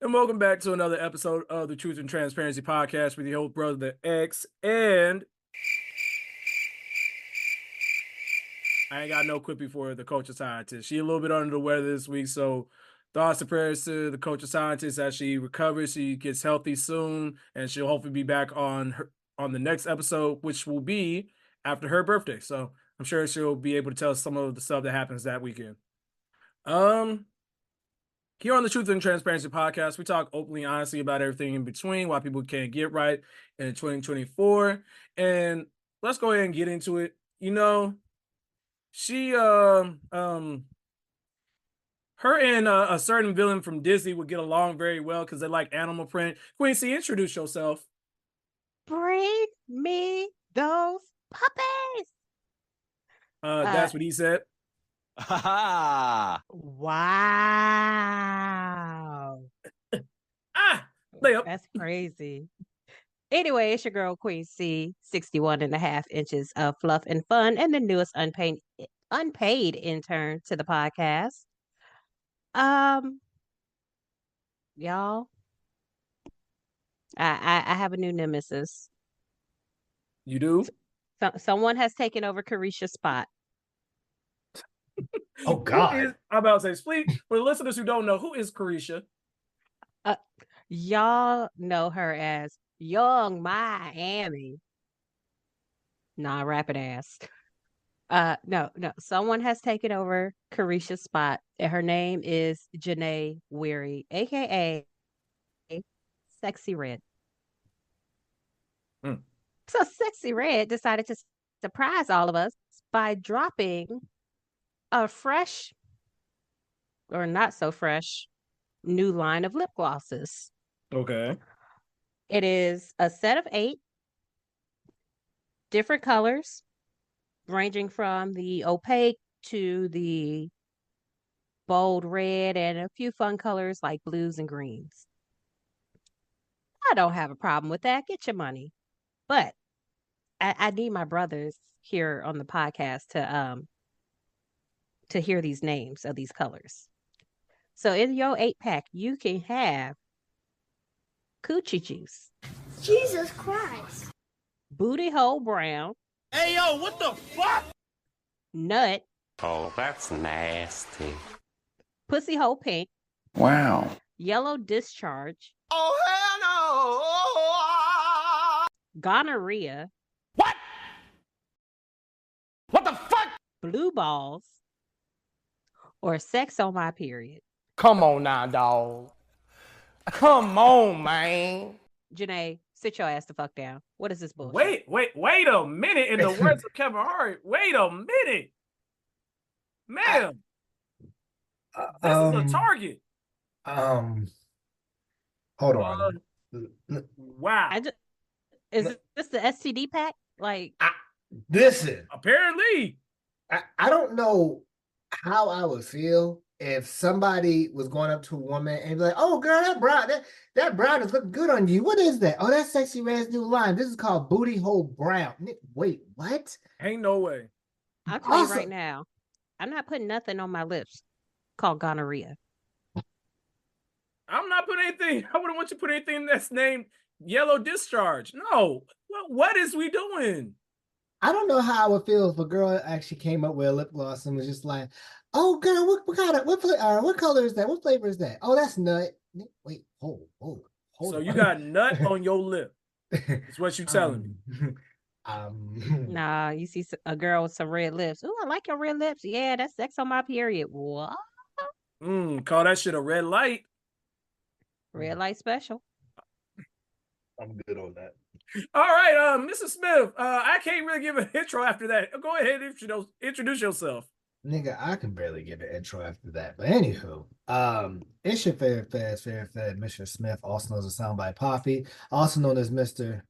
And welcome back to another episode of the Truth and Transparency Podcast with your old brother, the X. And I ain't got no quippy for the culture scientist. She a little bit under the weather this week, so thoughts and prayers to the culture scientist as she recovers. She gets healthy soon, and she'll hopefully be back on the next episode, which will be after her birthday. So I'm sure she'll be able to tell us some of the stuff that happens that weekend. Here on the Truth and Transparency Podcast, we talk openly and honestly about everything in between, why people can't get right in 2024. And let's go ahead and get into it. You know, she her and a certain villain from Disney would get along very well because they like animal print. Queen C, introduce yourself. Bring me those puppies. That's what he said. Wow. Layup. That's crazy. Anyway, it's your girl Queen C, 61.5 inches of fluff and fun, and the newest unpaid intern to the podcast. Y'all, I have a new nemesis. You do? Someone has taken over Carisha's spot. Oh God! I'm about to say, please, for the listeners who don't know, who is Carisha? Y'all know her as Young Miami. Nah, rapid ass. No. Someone has taken over Carisha's spot, and her name is Janae Weary, aka Sexy Red. So Sexy Red decided to surprise all of us by dropping a fresh, or not so fresh, new line of lip glosses. Okay. It is a set of 8 different colors, ranging from the opaque to the bold red and a few fun colors like blues and greens. I don't have a problem with that. Get your money. But I need my brothers here on the podcast to hear these names of these colors. So in your 8-pack, you can have Coochie Juice. Jesus Christ. Booty Hole Brown. Hey, yo, what the fuck? Nut. Oh, that's nasty. Pussy Hole Pink. Wow. Yellow Discharge. Oh, hell no. Gonorrhea. What? What the fuck? Blue Balls. Or Sex on My Period. Come on now, dog. Come on, man. Janae, sit your ass the fuck down. What is this bullshit? Wait a minute. In the words of Kevin Hart, wait a minute. Ma'am. This is a target. Hold on. Wow. Is this the STD pack? Like, Listen. Apparently. I don't know how I would feel if somebody was going up to a woman and be like, "Oh, girl, that brown is looking good on you. What is that? Oh, that's Sexy Red's new line. This is called Booty Hole Brown." Wait, what? Ain't no way. I'll tell you right now, I'm not putting nothing on my lips called gonorrhea. I'm not putting anything. I wouldn't want you to put anything that's named Yellow Discharge. No. What is we doing? I don't know how I would feel if a girl actually came up with a lip gloss and was just like, "Oh, girl, what color is that? What flavor is that? Oh, that's nut." Wait, hold So on. you got nut on your lip. That's what you telling me. Nah, you see a girl with some red lips. Ooh, I like your red lips. Yeah, that's Sex on My Period. What? Call that shit a red light. Red light special. I'm good on that. All right, Mrs. Smith. I can't really give an intro after that. Go ahead and introduce yourself. Nigga, I can barely give an intro after that. But anywho, it's your favorite fed, Mr. Smith, also known as Soundbite Poppy, also known as Mr.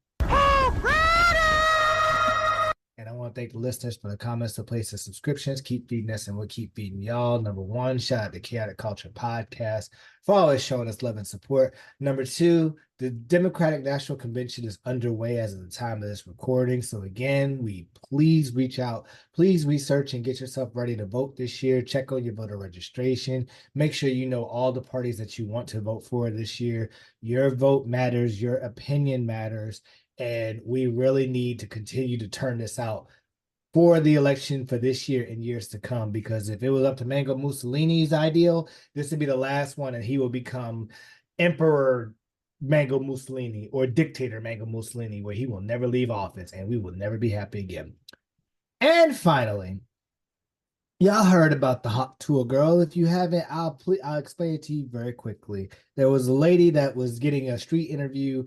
And I want to thank the listeners for the comments, the places, subscriptions. Keep feeding us and we'll keep feeding y'all. Number one, shout out to Chaotic Culture Podcast for always showing us love and support. Number two, the Democratic National Convention is underway as of the time of this recording. So again, we please reach out, please research and get yourself ready to vote this year. Check on your voter registration. Make sure you know all the parties that you want to vote for this year. Your vote matters, your opinion matters, and we really need to continue to turn this out for the election for this year and years to come, because if it was up to Mango Mussolini's ideal, this would be the last one and he will become Emperor Mango Mussolini or Dictator Mango Mussolini, where he will never leave office and we will never be happy again. And finally, y'all heard about the hot tour girl. If you haven't, I'll explain it to you very quickly. There was a lady that was getting a street interview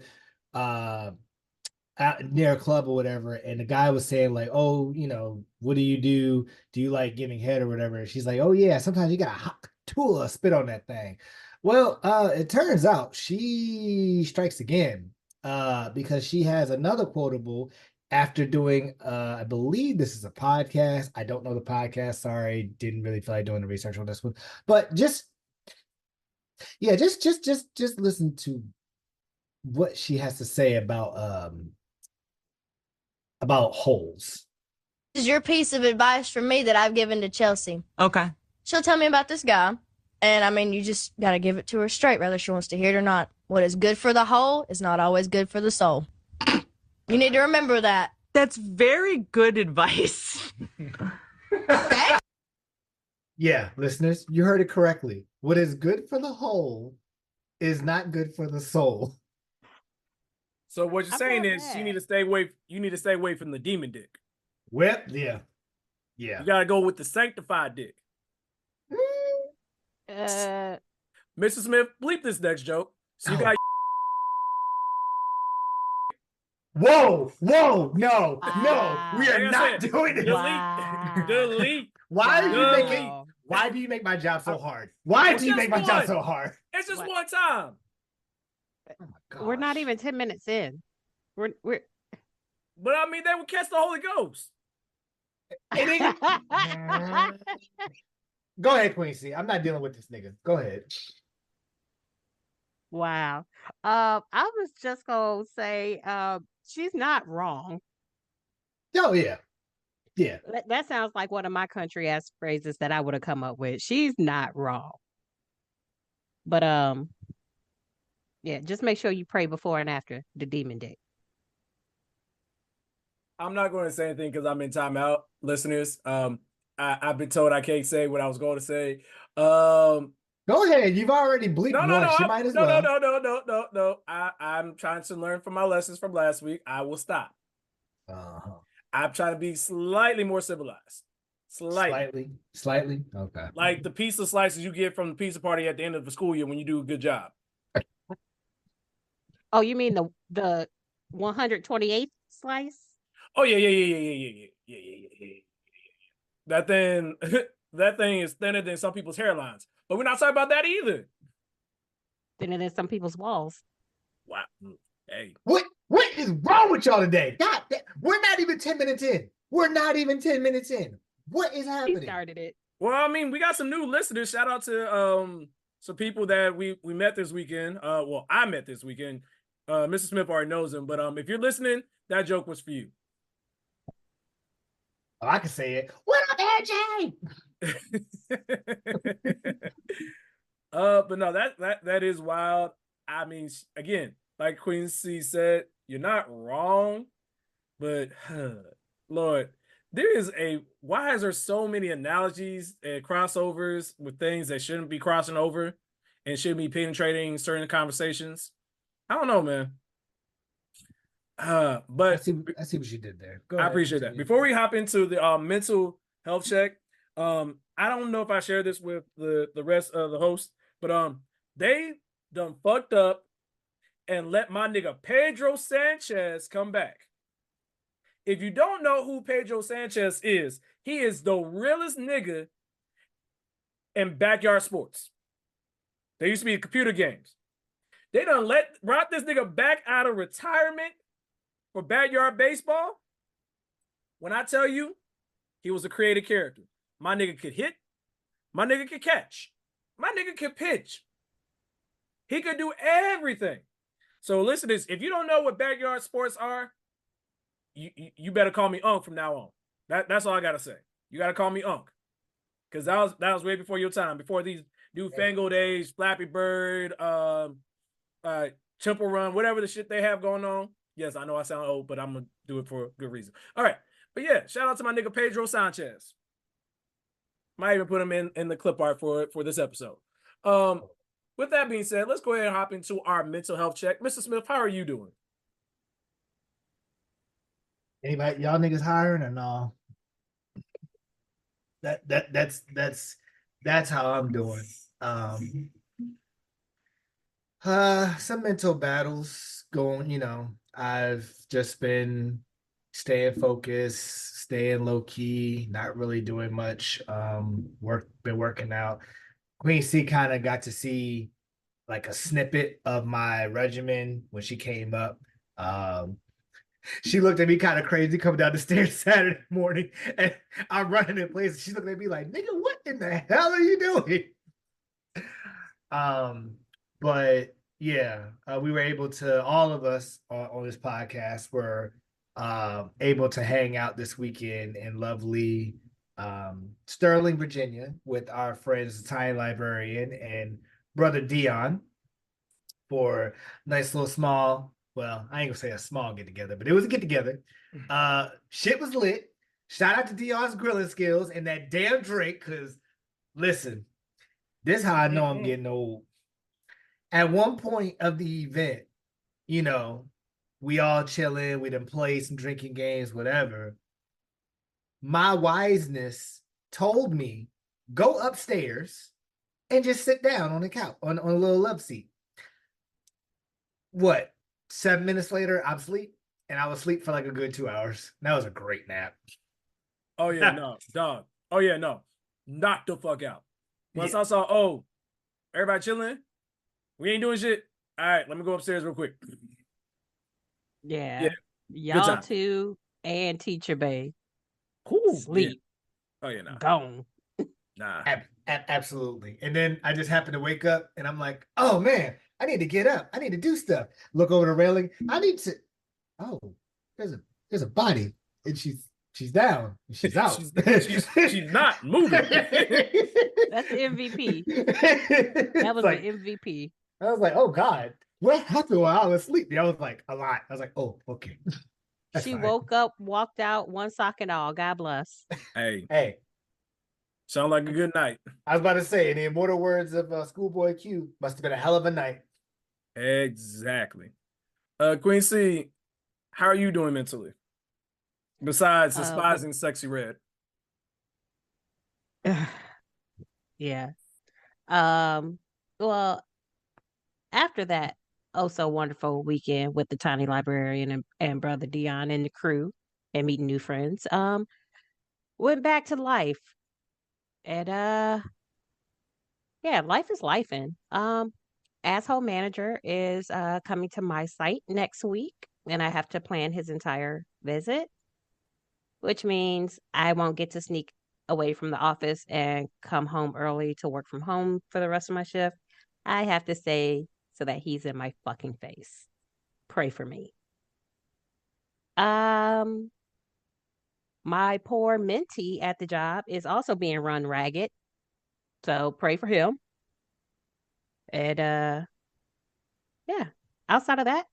out near a club or whatever, and the guy was saying like, oh, what do you do? Do you like giving head or whatever? And she's like, oh yeah, sometimes you got a hot tool spit on that thing. Well, it turns out she strikes again because she has another quotable after doing I believe this is a podcast. I don't know the podcast. Sorry, didn't really feel like doing the research on this one. But just listen to what she has to say about holes. This is your piece of advice from me that I've given to Chelsea. Okay. She'll tell me about this guy. And I mean, you just got to give it to her straight, whether she wants to hear it or not. What is good for the whole is not always good for the soul. You need to remember that. That's very good advice. Okay? Yeah, listeners, you heard it correctly. What is good for the whole is not good for the soul. So what you're saying is you need to stay away. You need to stay away from the demon dick. Well, yeah. You gotta go with the sanctified dick. Mrs. Smith, bleep this next joke. So you got. Whoa, no, we are not doing this. Delete. Why do you make my job so hard? Why do you make my job so hard? It's just one time. Oh, we're not even 10 minutes in. We're But I mean, they would catch the Holy Ghost. Go ahead, Quincy. I'm not dealing with this nigga. Go ahead. Wow. I was just gonna say, she's not wrong. Oh yeah. Yeah. That sounds like one of my country ass phrases that I would have come up with. She's not wrong. But yeah, just make sure you pray before and after the demon dick. I'm not going to say anything because I'm in timeout, listeners. I've been told I can't say what I was going to say. Go ahead. You've already bleeped once. You might as well. No. I'm trying to learn from my lessons from last week. I will stop. I'm trying to be slightly more civilized. Slightly. Okay. Like the pizza slices you get from the pizza party at the end of the school year when you do a good job. Oh, you mean the 128th slice? Oh yeah. That thing is thinner than some people's hairlines. But we're not talking about that either. Thinner than some people's walls. Wow. Hey. What is wrong with y'all today? God, we're not even 10 minutes in. What is happening? He started it. Well, I mean, we got some new listeners. Shout out to some people that we met this weekend. I met this weekend. Mrs. Smith already knows them, but if you're listening, that joke was for you. Oh, I can say it. What up, AJ? But no, that is wild. I mean, again, like Quincy said, you're not wrong, but Lord, why is there so many analogies and crossovers with things that shouldn't be crossing over and shouldn't be penetrating certain conversations? I don't know, man. But I see what you did there. Go I ahead. appreciate that. Before we hop into the mental health check, I don't know if I share this with the rest of the hosts, but they done fucked up and let my nigga Pedro Sanchez come back. If you don't know who Pedro Sanchez is, he is the realest nigga in backyard sports. They used to be computer games. They done brought this nigga back out of retirement for backyard baseball. When I tell you, he was a creative character. My nigga could hit. My nigga could catch. My nigga could pitch. He could do everything. So listen to this. If you don't know what backyard sports are, you better call me Unc from now on. That's all I gotta say. You gotta call me Unc. Because that was way before your time, before these newfangled days, Flappy Bird, Temple Run, whatever the shit they have going on. Yes, I know I sound old, but I'm gonna do it for a good reason. All right. But yeah, shout out to my nigga Pedro Sanchez. Might even put him in the clip art for this episode. With that being said, let's go ahead and hop into our mental health check. Mr. Smith, how are you doing? Anybody, y'all niggas hiring or no? That's how I'm doing. Some mental battles going, I've just been staying focused, staying low key, not really doing much. Been working out. Queen C kind of got to see like a snippet of my regimen when she came up. She looked at me kind of crazy coming down the stairs Saturday morning, and I'm running in place. She looked at me like, "Nigga, what in the hell are you doing?" But yeah, we were able to, all of us on this podcast were able to hang out this weekend in lovely Sterling, Virginia, with our friends, the Tiny Librarian and brother Dion, for a nice little small, well, I ain't gonna say a small get together, but it was a get together. Shit was lit. Shout out to Dion's grilling skills and that damn drink, because listen, this is how I know I'm getting old. At one point of the event, we all chilling, we done play some drinking games, whatever. My wiseness told me, go upstairs and just sit down on the couch, on a little love seat. What? 7 minutes later, I'm asleep, and I was asleep for like a good 2 hours. That was a great nap. Oh yeah, no, dog. Oh yeah, no. Knock the fuck out. Once I saw, everybody chilling, we ain't doing shit. All right, let me go upstairs real quick. Yeah. Y'all too, and Teacher Bay. Cool. Sleep. Yeah. Oh yeah, nah. Gone. Nah. Absolutely. And then I just happened to wake up, and I'm like, oh man, I need to get up. I need to do stuff. Look over the railing. I need to. Oh, there's a body, and she's down. She's out. she's not moving. That's the MVP. That was like, the MVP. I was like, oh God, what happened while I was sleeping? I was like, a lot. I was like, oh, okay. She woke up, walked out, one sock and all. God bless. Hey. Sound like a good night. I was about to say, in the immortal words of Schoolboy Q, must have been a hell of a night. Exactly. Queen C, how are you doing mentally? Besides despising Sexy Red. Yeah. Well, after that so wonderful weekend with the Tiny Librarian and brother Dion and the crew and meeting new friends, went back to life. And life is lifing. Asshole Manager is coming to my site next week, and I have to plan his entire visit, which means I won't get to sneak away from the office and come home early to work from home for the rest of my shift. I have to stay so that he's in my fucking face. Pray for me. My poor mentee at the job is also being run ragged, so pray for him. And outside of that,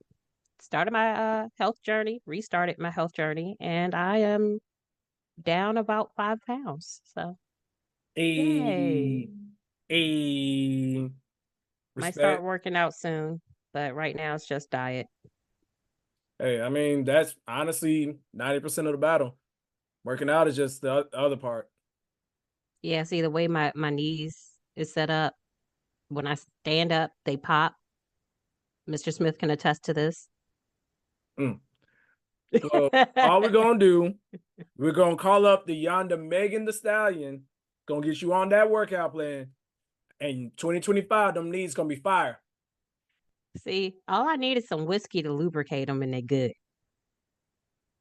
started my health journey, restarted my health journey, and I am down about 5 pounds. So, yay. Might start working out soon, but right now it's just diet. Hey, I mean, that's honestly 90% of the battle. Working out is just the other part. Yeah, see, the way my knees is set up, when I stand up, they pop. Mr. Smith can attest to this. So all we're going to do, we're going to call up the yonder Megan Thee Stallion, going to get you on that workout plan. And 2025, them knees going to be fire. See, all I need is some whiskey to lubricate them, and they're good.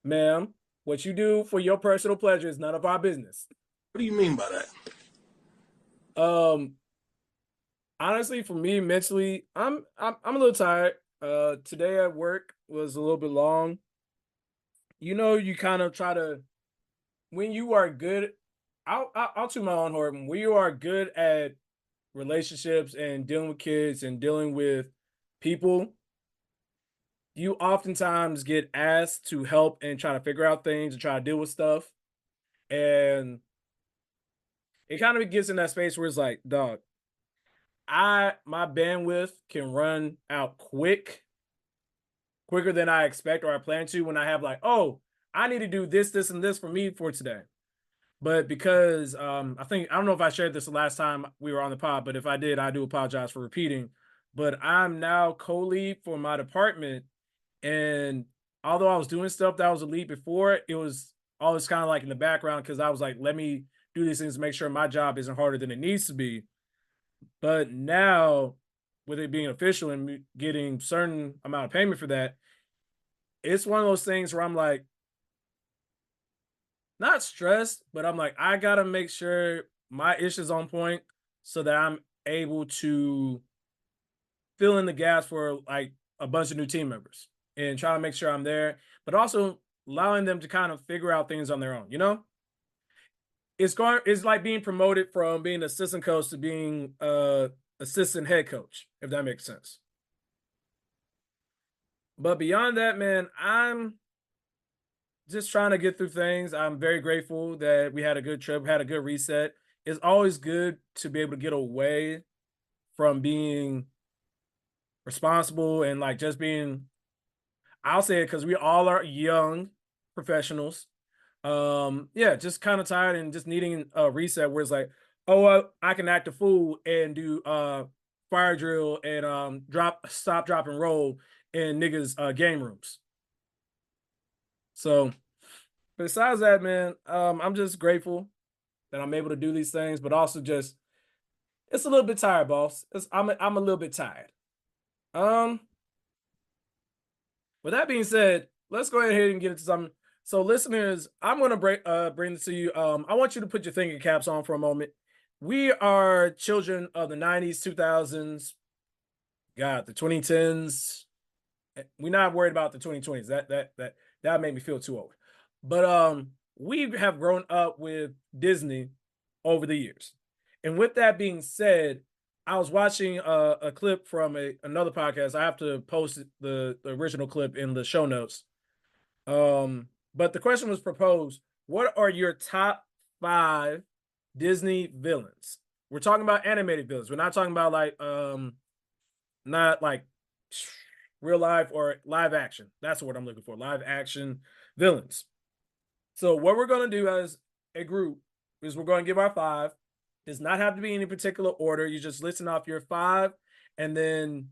Ma'am, What you do for your personal pleasure is none of our business. What do you mean by that? Honestly, for me mentally, I'm a little tired. Today at work was a little bit long. You know, you kind of try to when you are good. I'll toot my own horn. When you are good at relationships and dealing with kids and dealing with people, you oftentimes get asked to help and try to figure out things and try to deal with stuff. And it kind of gets in that space where it's like, dog, my bandwidth can run out quicker than I expect or I plan to when I have like, oh, I need to do this, this, and this for me for today. But because I don't know if I shared this the last time we were on the pod, but if I did, I do apologize for repeating. But I'm now co-lead for my department. And although I was doing stuff that was a lead before, it was always kind of like in the background because I was like, let me do these things to make sure my job isn't harder than it needs to be. But now, with it being official and getting certain amount of payment for that, it's one of those things where I'm like, not stressed, but I'm like, I gotta make sure my ish is on point so that I'm able to fill in the gaps for like a bunch of new team members and try to make sure I'm there, but also allowing them to kind of figure out things on their own, you know? It's like being promoted from being assistant coach to being assistant head coach, if that makes sense. But beyond that, man, I'm just trying to get through things. I'm very grateful that we had a good trip, had a good reset. It's always good to be able to get away from being responsible and like just being, I'll say it because we all are young professionals. Yeah, just kind of tired and just needing a reset where it's like, oh, I can act a fool and do fire drill and stop, drop, and roll in niggas game rooms. So besides that, man, I'm just grateful that I'm able to do these things, but also just it's a little bit tired, boss. I'm a little bit tired. With that being said, let's go ahead and get into something. So, listeners, I'm going to bring this to you. I want you to put your thinking caps on for a moment. We are children of the 90s, 2000s, God, the 2010s. We're not worried about the 2020s. That made me feel too old. But we have grown up with Disney over the years. And with that being said, I was watching a clip from another podcast. I have to post the original clip in the show notes. But the question was proposed: what are your top 5 Disney villains? We're talking about animated villains. We're not talking about like not like real life or live action. That's what I'm looking for. Live action villains. So what we're going to do as a group is we're going to give our 5. Does not have to be in any particular order. You just listen off your 5, and then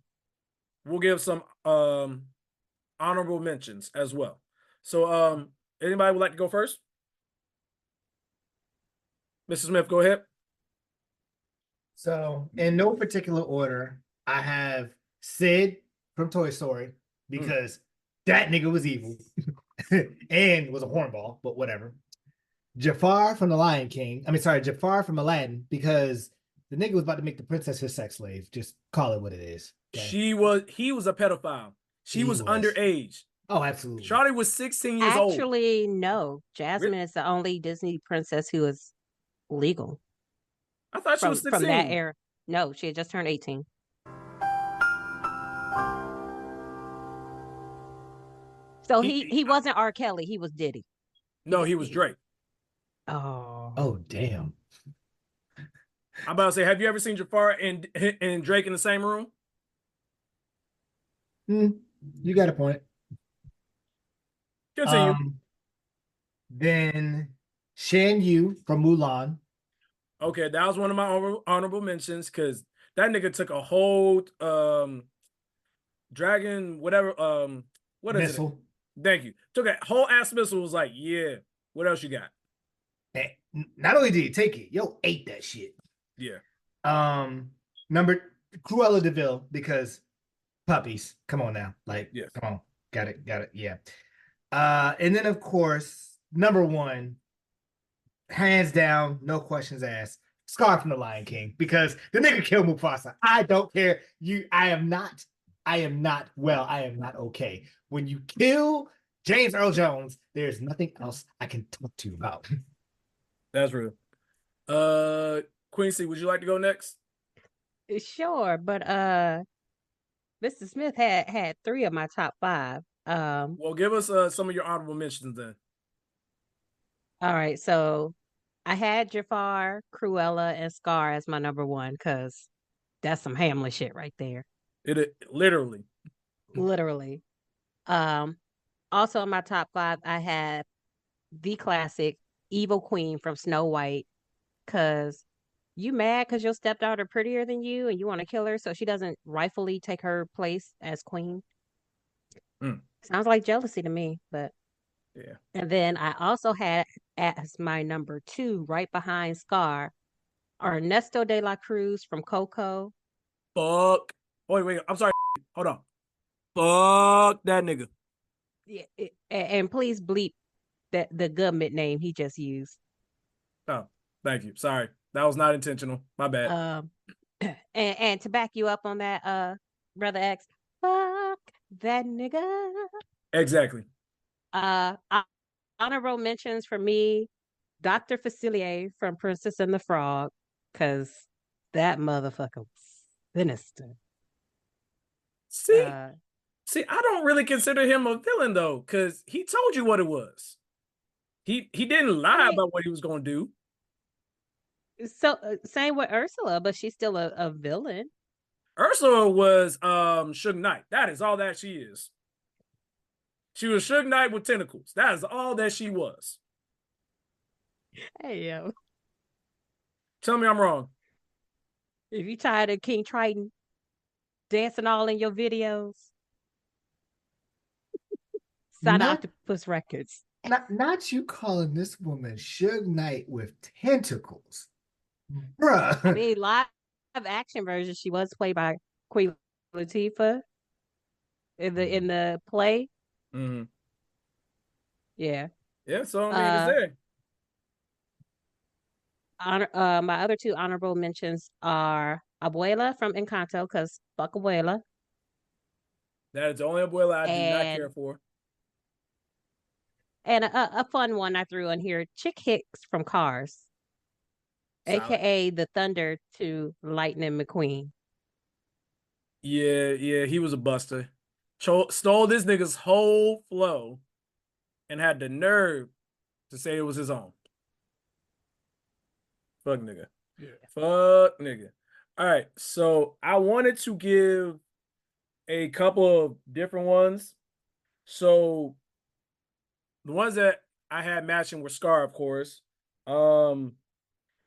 we'll give some honorable mentions as well. So anybody would like to go first? Mr. Smith, go ahead. So in no particular order, I have Sid from Toy Story because that nigga was evil and was a hornball, but whatever. Jafar from The Lion King. Jafar from Aladdin because the nigga was about to make the princess his sex slave. Just call it what it is. Okay? He was a pedophile. She was underage. Oh, absolutely. Charlie was 16 years old. Actually, no. Jasmine is the only Disney princess who is legal. I thought she was 16. From that era. No, she had just turned 18. So he wasn't R. Kelly. He was Diddy. No, he was Drake. Oh, damn. I'm about to say, have you ever seen Jafar and Drake in the same room? You got a point. Continue. Then Shan Yu from Mulan. Okay, that was one of my honorable mentions because that nigga took a whole dragon, whatever, what is missile. It? Thank you. Took a whole ass missile, was like, yeah, what else you got? Not only did he take it, ate that shit. Yeah. Number Cruella DeVille because puppies. Come on now. Like, yes. Come on. Got it. Yeah. And then of course number one, hands down, no questions asked. Scar from the Lion King, because the nigga killed Mufasa. I don't care. I am not okay. When you kill James Earl Jones, there's nothing else I can talk to you about. That's real. Quincy, would you like to go next? Sure, but Mr. Smith had 3 of my top 5. Well, give us some of your honorable mentions then. All right, so I had Jafar, Cruella, and Scar as my number 1 because that's some Hamlet shit right there. It literally. Literally. Also in my top 5, I had the classic Evil Queen from Snow White, because you mad because your stepdaughter prettier than you and you want to kill her so she doesn't rightfully take her place as queen. Sounds like jealousy to me, but yeah. And then I also had as my number 2, right behind Scar, Ernesto de la Cruz from Coco. Fuck. Wait, I'm sorry. Hold on. Fuck that nigga. Yeah, and please bleep that the government name he just used. Oh, thank you. Sorry. That was not intentional. My bad. And to back you up on that, Brother X, fuck that nigga. Exactly. Honorable mentions for me, Dr. Facilier from Princess and the Frog, because that motherfucker was sinister. See, I don't really consider him a villain though, because he told you what it was. He didn't lie about what he was going to do. So same with Ursula, but she's still a villain. Ursula was Suge Knight. That is all that she is. She was Suge Knight with tentacles. That is all that she was. Hey yo. Tell me I'm wrong. If you tired of King Triton dancing all in your videos, sign Octopus Records. Not you calling this woman Suge Knight with tentacles. Bruh. I mean, live action version, she was played by Queen Latifah in the play. Mm-hmm. Yeah. Yeah, so I mean, it's there. My other 2 honorable mentions are Abuela from Encanto, because fuck Abuela. That is the only Abuela I do not care for. And a fun one I threw in here, Chick Hicks from Cars. Solid. AKA the Thunder to Lightning McQueen. Yeah, he was a buster. Stole this nigga's whole flow and had the nerve to say it was his own. Fuck nigga. Yeah. Fuck nigga. All right, so I wanted to give a couple of different ones. So the ones that I had matching were Scar, of course.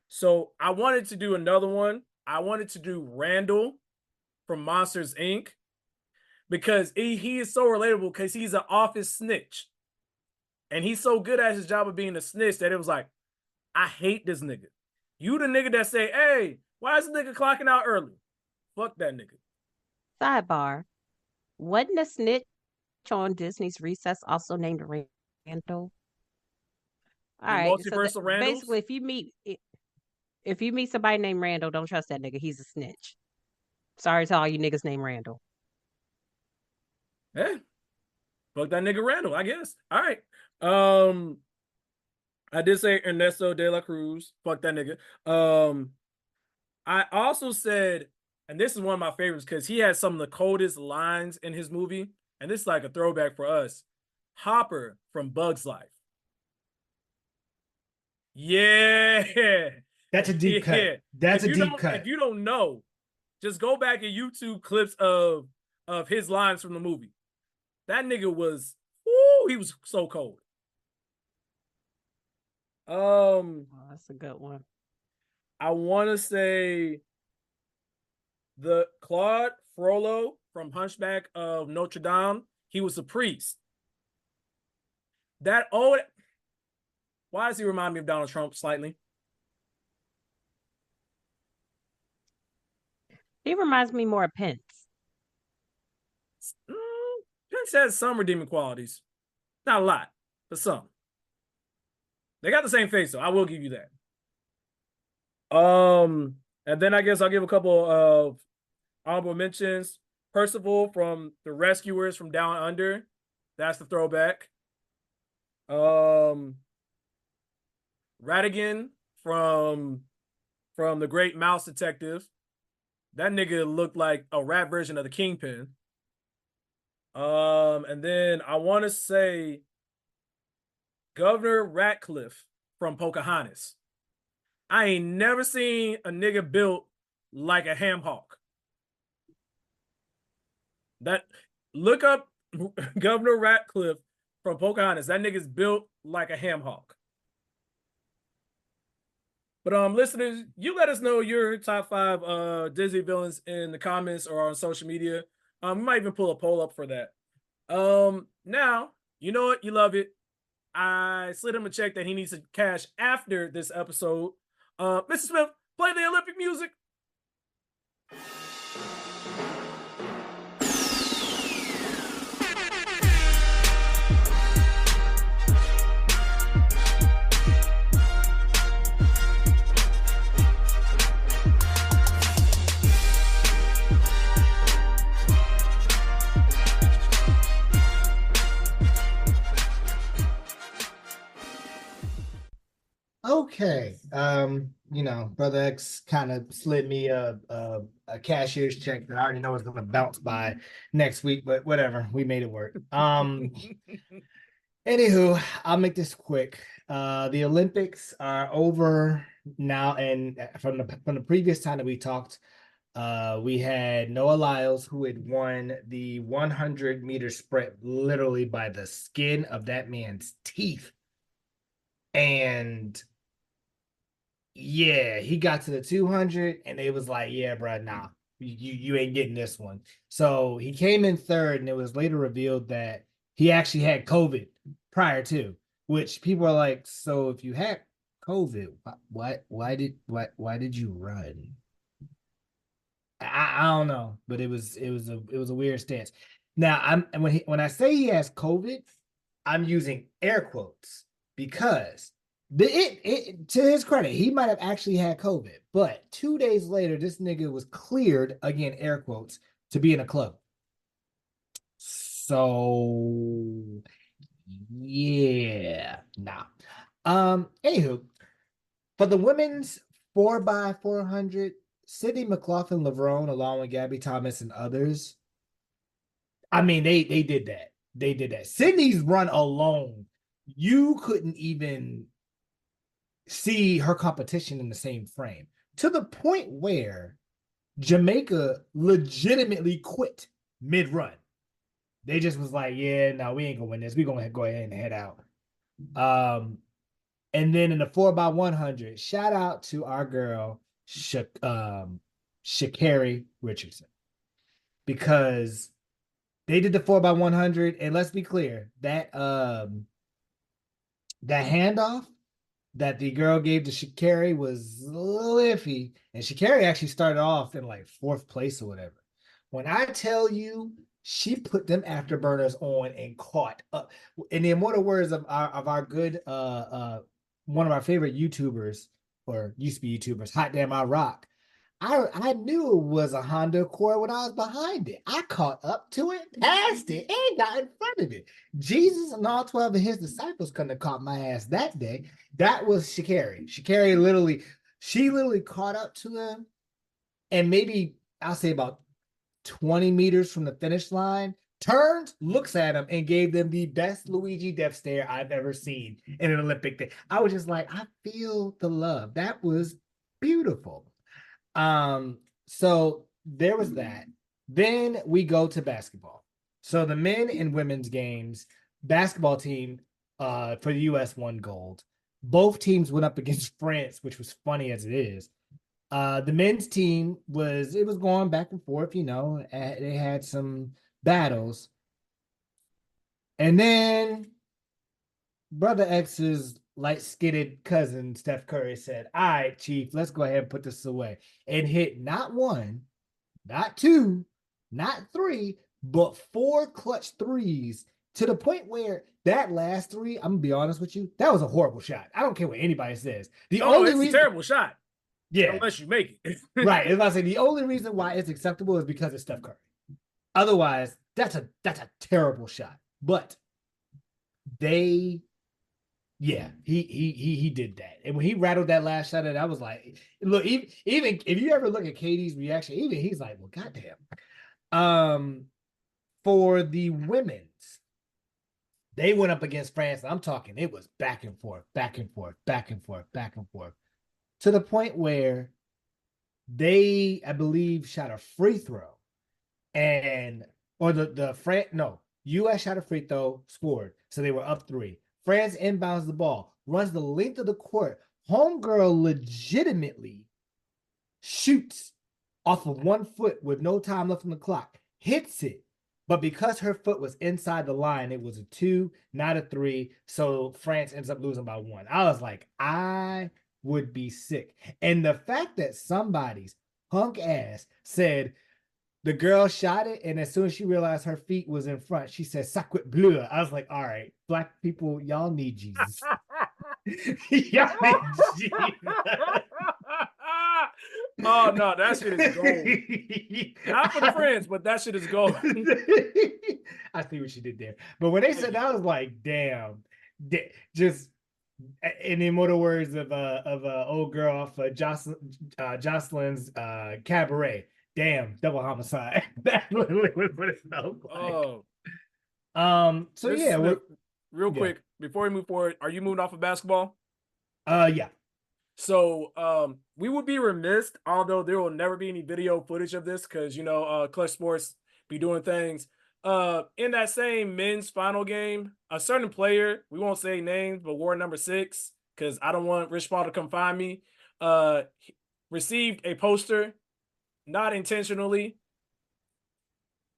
So I wanted to do another one. I wanted to do Randall from Monsters Inc. because he is so relatable because he's an office snitch. And he's so good at his job of being a snitch that it was like, I hate this nigga. You the nigga that say, hey, why is the nigga clocking out early? Fuck that nigga. Sidebar. Wasn't a snitch on Disney's Recess also named Randall? All right. So basically, if you meet somebody named Randall, don't trust that nigga. He's a snitch. Sorry to all you niggas named Randall. Yeah. Fuck that nigga Randall, I guess. All right. I did say Ernesto de la Cruz. Fuck that nigga. I also said, and this is one of my favorites because he had some of the coldest lines in his movie, and this is like a throwback for us. Hopper from Bug's Life. Yeah. That's a deep cut. That's a deep cut. If you don't know, just go back and YouTube clips of his lines from the movie. That nigga was, he was so cold. That's a good one. I want to say the Claude Frollo from Hunchback of Notre Dame. He was a priest. Why does he remind me of Donald Trump slightly? He reminds me more of Pence. Pence has some redeeming qualities. Not a lot, but some. They got the same face, so I will give you that. And then I guess I'll give a couple of honorable mentions. Percival from The Rescuers from Down Under. That's the throwback. Radigan from The Great Mouse Detective. That nigga looked like a rap version of the Kingpin. And then I want to say Governor Ratcliffe from Pocahontas. I ain't never seen a nigga built like a ham hock. That look up Governor Ratcliffe from Pocahontas. That nigga's built like a ham hock. But listeners, you let us know your top 5 Disney villains in the comments or on social media. We might even pull a poll up for that. Now, you know what? You love it. I slid him a check that he needs to cash after this episode. Mr. Smith, play the Olympic music. Okay. Brother X kind of slid me a cashier's check that I already know is gonna bounce by next week, but whatever, we made it work. Anywho, I'll make this quick. The Olympics are over now, and from the previous time that we talked, we had Noah Lyles, who had won the 100-meter sprint literally by the skin of that man's teeth. And yeah, he got to the 200 and it was like, yeah, bro, nah, you ain't getting this one. So he came in third, and it was later revealed that he actually had COVID prior to, which people are like, so if you had COVID, why did you run? I don't know, but it was a weird stance. Now when I say he has COVID, I'm using air quotes because to his credit, he might have actually had COVID, but 2 days later, this nigga was cleared, again, air quotes, to be in a club. So yeah, nah. Anywho, for the women's 4x400, Sydney McLaughlin-Levrone, along with Gabby Thomas and others, I mean, they did that. They did that. Sydney's run alone, you couldn't even see her competition in the same frame, to the point where Jamaica legitimately quit mid-run. They just was like, yeah, no, we ain't gonna win this. We're gonna go ahead and head out. And then in the 4x100, shout out to our girl Sha'Carri Richardson, because they did the 4x100, and let's be clear, that handoff that the girl gave to Sha'Carri was a little iffy, and Sha'Carri actually started off in like 4th place or whatever. When I tell you, she put them afterburners on and caught up. In the immortal words of our good one of our favorite YouTubers, or used to be YouTubers, Hot Damn I Rock, I knew it was a Honda Accord when I was behind it. I caught up to it, passed it, and got in front of it. Jesus and all 12 of his disciples couldn't have caught my ass that day. That was Sha'Carri. Sha'Carri literally caught up to them, and maybe I'll say about 20 meters from the finish line, turns, looks at them, and gave them the best Luigi death stare I've ever seen in an Olympic thing. I was just like, I feel the love. That was beautiful. So there was that. Then we go to basketball. So the men and women's games, basketball team for the US won gold. Both teams went up against France, which was funny as it is. The men's team was going back and forth, they had some battles. And then Brother X's light-skinned cousin, Steph Curry, said, all right, Chief, let's go ahead and put this away. And hit not 1, not 2, not 3, but 4 clutch threes to the point where that last three, I'm gonna be honest with you, that was a horrible shot. I don't care what anybody says. The No, only it's a reason, terrible shot. yeah, Unless you make it. right. As I say, the only reason why it's acceptable is because it's Steph Curry. Otherwise, that's a terrible shot. But they, yeah, he did that. And when he rattled that last shot, I was like, look, even if you ever look at KD's reaction, even he's like, well, goddamn. For the women's, they went up against France. I'm talking, it was back and forth, back and forth, back and forth, back and forth, to the point where they, I believe, shot a free throw, and or US shot a free throw, scored, so they were up 3. France inbounds the ball, runs the length of the court. Homegirl legitimately shoots off of 1 foot with no time left on the clock, hits it. But because her foot was inside the line, it was a 2, not a 3. So France ends up losing by 1. I was like, I would be sick. And the fact that somebody's punk ass said the girl shot it, and as soon as she realized her feet was in front, she said, "Sacre bleu." I was like, all right, black people, y'all need Jesus. Y'all need Jesus. Oh no, that shit is gold. Not for the friends, but that shit is gold. I see what she did there. But when they said that, I was like, damn. Just in the immortal words of old girl off Jocelyn's Cabaret, damn, double homicide. That's literally what it felt like. Oh. So yeah, real quick, before we move forward, are you moving off of basketball? Yeah. So we would be remiss, although there will never be any video footage of this because Clutch Sports be doing things. In that same men's final game, a certain player, we won't say names, but wore number 6, because I don't want Rich Paul to come find me, received a poster, not intentionally.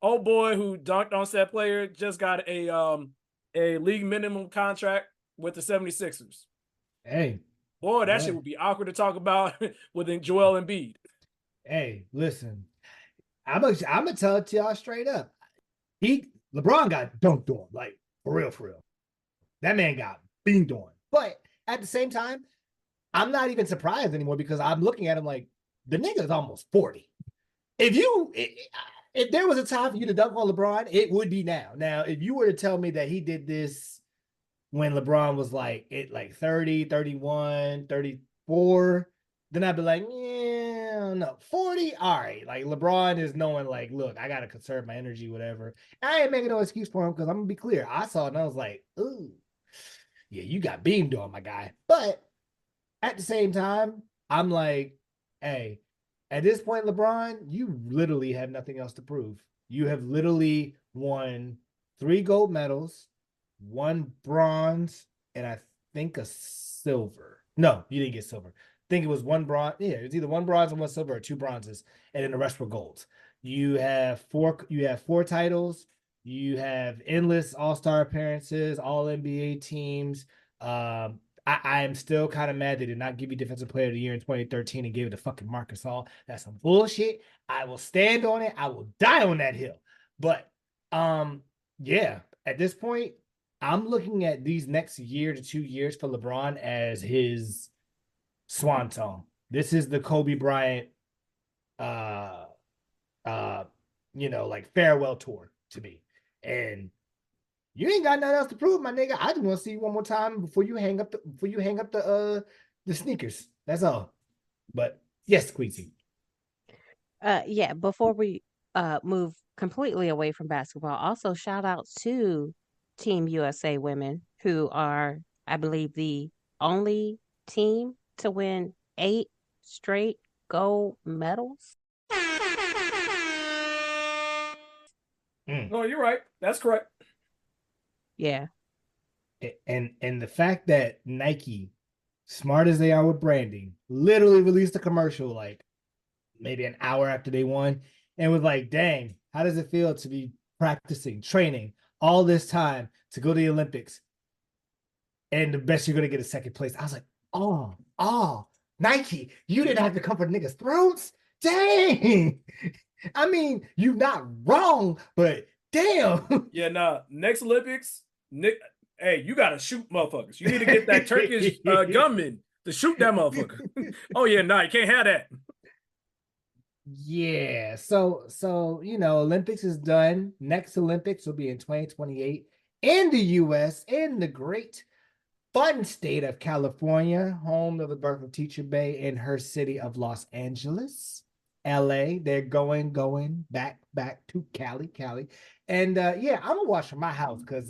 Old boy who dunked on said player just got a league minimum contract with the 76ers. Hey. Boy, that shit would be awkward to talk about with Joel Embiid. Hey, listen, I'm gonna tell it to y'all straight up. LeBron got dunked on, like for real. That man got beamed on. But at the same time, I'm not even surprised anymore because I'm looking at him like the nigga's almost 40. If there was a time for you to dunk on LeBron, it would be now. Now, if you were to tell me that he did this when LeBron was like 30, 31, 34, then I'd be like, yeah, no, 40. All right. Like LeBron is knowing, like, look, I gotta conserve my energy, whatever. I ain't making no excuse for him because I'm gonna be clear. I saw it and I was like, ooh, yeah, you got beamed on, my guy. But at the same time, I'm like, hey, at this point, LeBron, you literally have nothing else to prove. You have literally won 3 gold medals, 1 bronze, and I think a silver. No, you didn't get silver. I think it was 1 bronze. Yeah, it was either 1 bronze and 1 silver or 2 bronzes, and then the rest were golds. You have 4 titles. You have endless all-star appearances, all NBA teams. I am still kind of mad they did not give you Defensive Player of the Year in 2013 and gave it to fucking Marcus Hall. That's some bullshit. I will stand on it. I will die on that hill. But yeah, at this point, I'm looking at these next year to 2 years for LeBron as his swan song. This is the Kobe Bryant, like farewell tour to me. And you ain't got nothing else to prove, my nigga. I just want to see you one more time before you hang up the sneakers. That's all. But yes, Queasy. Yeah, before we move completely away from basketball, also shout out to Team USA women, who are, I believe, the only team to win 8 straight gold medals. No, you're right. That's correct. Yeah. And the fact that Nike, smart as they are with branding, literally released a commercial like maybe an hour after they won and was like, dang, how does it feel to be practicing, training all this time to go to the Olympics and the best you're going to get is 2nd place? I was like, oh, Nike, you didn't have to come for niggas' throats? Dang. I mean, you're not wrong, but Damn. Yeah, nah. Next Olympics, Nick. Hey, you gotta shoot motherfuckers. You need to get that Turkish gunman to shoot that motherfucker. Oh yeah, nah, you can't have that. Yeah. So Olympics is done. Next Olympics will be in 2028 in the US, in the great fun state of California, home of the birth of Teacher Bay in her city of Los Angeles. LA, they're going back to Cali. And yeah, I'm gonna watch from my house because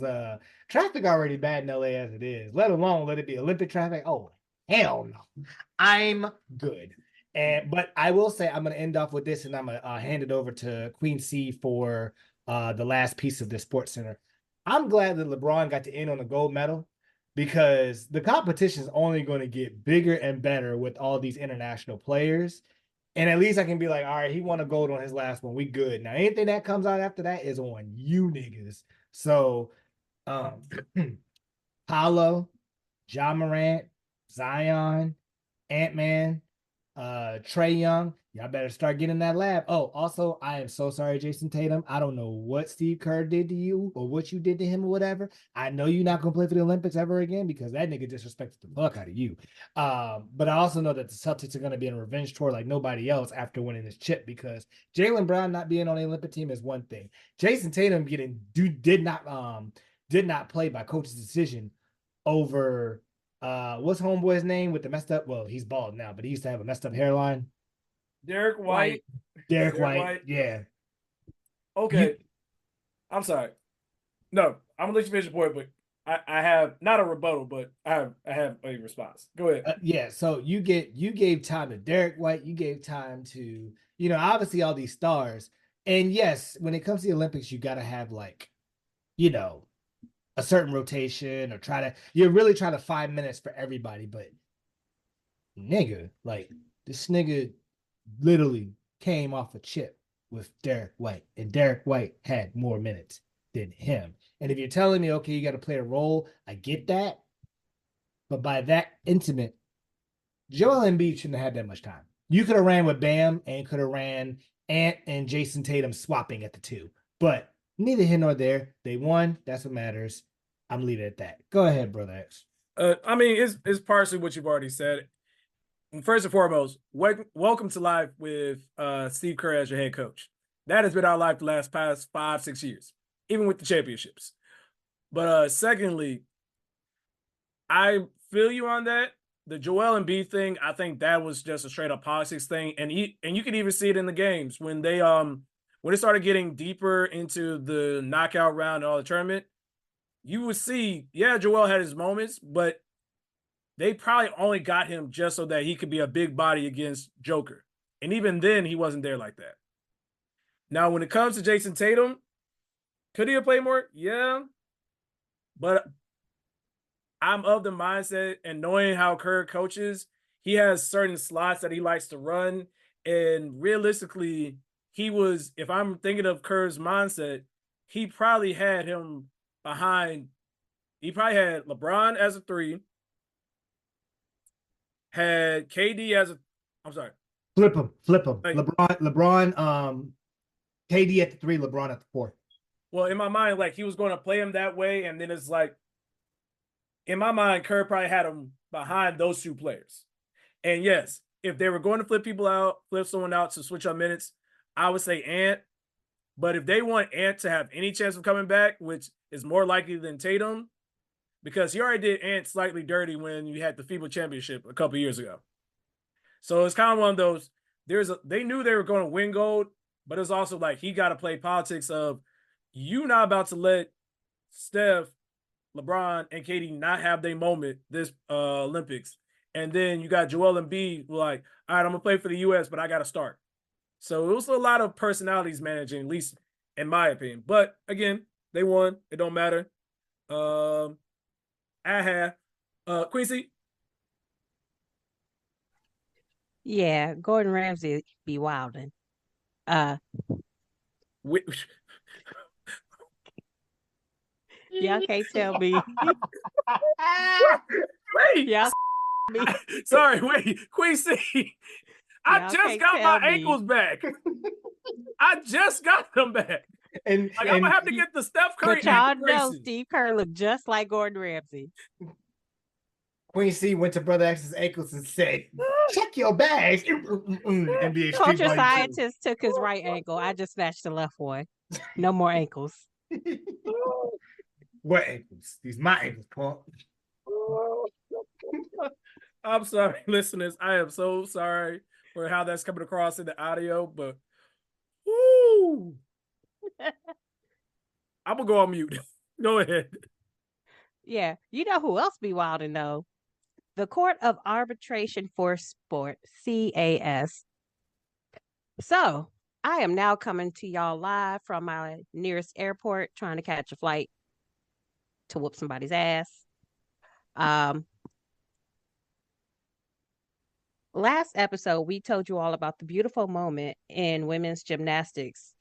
traffic already bad in LA as it is, let alone let it be Olympic traffic. Oh, hell no. I'm good. But I will say I'm gonna end off with this and I'm gonna hand it over to Queen C for the last piece of the Sports Center. I'm glad that LeBron got to end on a gold medal because the competition is only going to get bigger and better with all these international players. And at least I can be like, all right, he won a gold on his last one. We good. Now, anything that comes out after that is on you niggas. So, um, Paolo, John Morant, Zion, Ant-Man, Trey Young, y'all better start getting in that lab. Oh, also, I am so sorry, Jason Tatum. I don't know what Steve Kerr did to you or what you did to him or whatever. I know you're not gonna play for the Olympics ever again because that nigga disrespected the fuck out of you. But I also know that the Celtics are gonna be in a revenge tour like nobody else after winning this chip because Jaylen Brown not being on the Olympic team is one thing. Jason Tatum did not play by coach's decision over what's homeboy's name with the messed up? Well, he's bald now, but he used to have a messed up hairline. Derek White. Derek White. Yeah. Okay. I'm sorry. No, I'm gonna let you finish your point, but I have not a rebuttal, but I have a response. Go ahead. Yeah. So you gave time to Derek White. You gave time to obviously all these stars. And yes, when it comes to the Olympics, you got to have like a certain rotation or you're really trying to 5 minutes for everybody, but nigga, like this nigga literally came off a chip with Derek White, and Derek White had more minutes than him. And if you're telling me, okay, you got to play a role, I get that. But by that intimate, Joel Embiid shouldn't have had that much time. You could have ran with Bam and could have ran Ant and Jason Tatum swapping at the two. But neither here nor there. They won. That's what matters. I'm leaving it at that. Go ahead, Brother X. I mean, it's partially what you've already said. First and foremost, welcome to life with Steve Kerr as your head coach. That has been our life the past 5-6 years, even with the championships. But secondly, I feel you on that. The Joel Embiid thing, I think that was just a straight up politics thing, and you can even see it in the games when they started getting deeper into the knockout round and all the tournament. You would see, yeah, Joel had his moments, but they probably only got him just so that he could be a big body against Joker. And even then, he wasn't there like that. Now, when it comes to Jason Tatum, could he have played more? Yeah. But I'm of the mindset, and knowing how Kerr coaches, he has certain slots that he likes to run. And realistically, if I'm thinking of Kerr's mindset, he probably had him behind. He probably had LeBron as a 3, had KD as a. I'm sorry. Flip him. Like, LeBron, KD at the 3, LeBron at the 4. Well, in my mind, like he was going to play him that way, and then it's like, in my mind, Kerr probably had him behind those 2 players. And yes, if they were going to flip someone out to switch on minutes, I would say Ant. But if they want Ant to have any chance of coming back, which is more likely than Tatum, because he already did Ant slightly dirty when you had the FIBA championship a couple years ago. So it's kind of one of those, they knew they were going to win gold, but it's also like he got to play politics of you not about to let Steph, LeBron, and KD not have their moment this Olympics. And then you got Joel Embiid like, all right, I'm going to play for the U.S., but I got to start. So it was a lot of personalities managing, at least in my opinion. But again, they won. It don't matter. Quincy? Yeah, Gordon Ramsay be wilding. Y'all can't tell me. Wait. Y'all Sorry, wait. Quincy. I just got my ankles back. I just got them back. And Like, I'm gonna have to get the Steph Curry But y'all know aspirations. Steve Kerr looked just like Gordon Ramsay. Queen C went to Brother X's ankles and said, "Check your bags." NBA Street Culture Volume 2. scientist took his right ankle. I just snatched the left one. No more ankles. What ankles? These my ankles, Paul. I'm sorry, listeners. I am so sorry for how that's coming across in the audio, but woo! I'm gonna go on mute. Go ahead. Yeah. You know who else be wilding though? The Court of Arbitration for Sport, CAS. So I am now coming to y'all live from my nearest airport, trying to catch a flight to whoop somebody's ass. Last episode, we told you all about the beautiful moment in women's gymnastics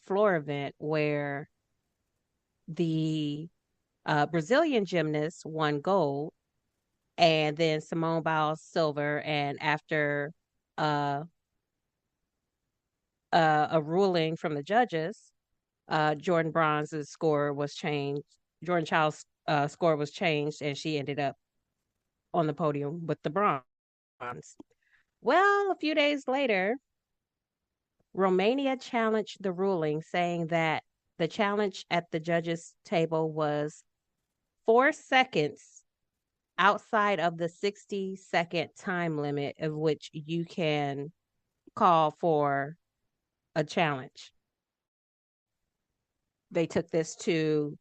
floor event where the Brazilian gymnast won gold, and then Simone Biles silver. And after a ruling from the judges, Jordan Bronze's score was changed. Jordan Child's score was changed, and she ended up on the podium with the bronze. Well, a few days later, Romania challenged the ruling, saying that the challenge at the judges' table was 4 seconds outside of the 60-second time limit of which you can call for a challenge. They took this to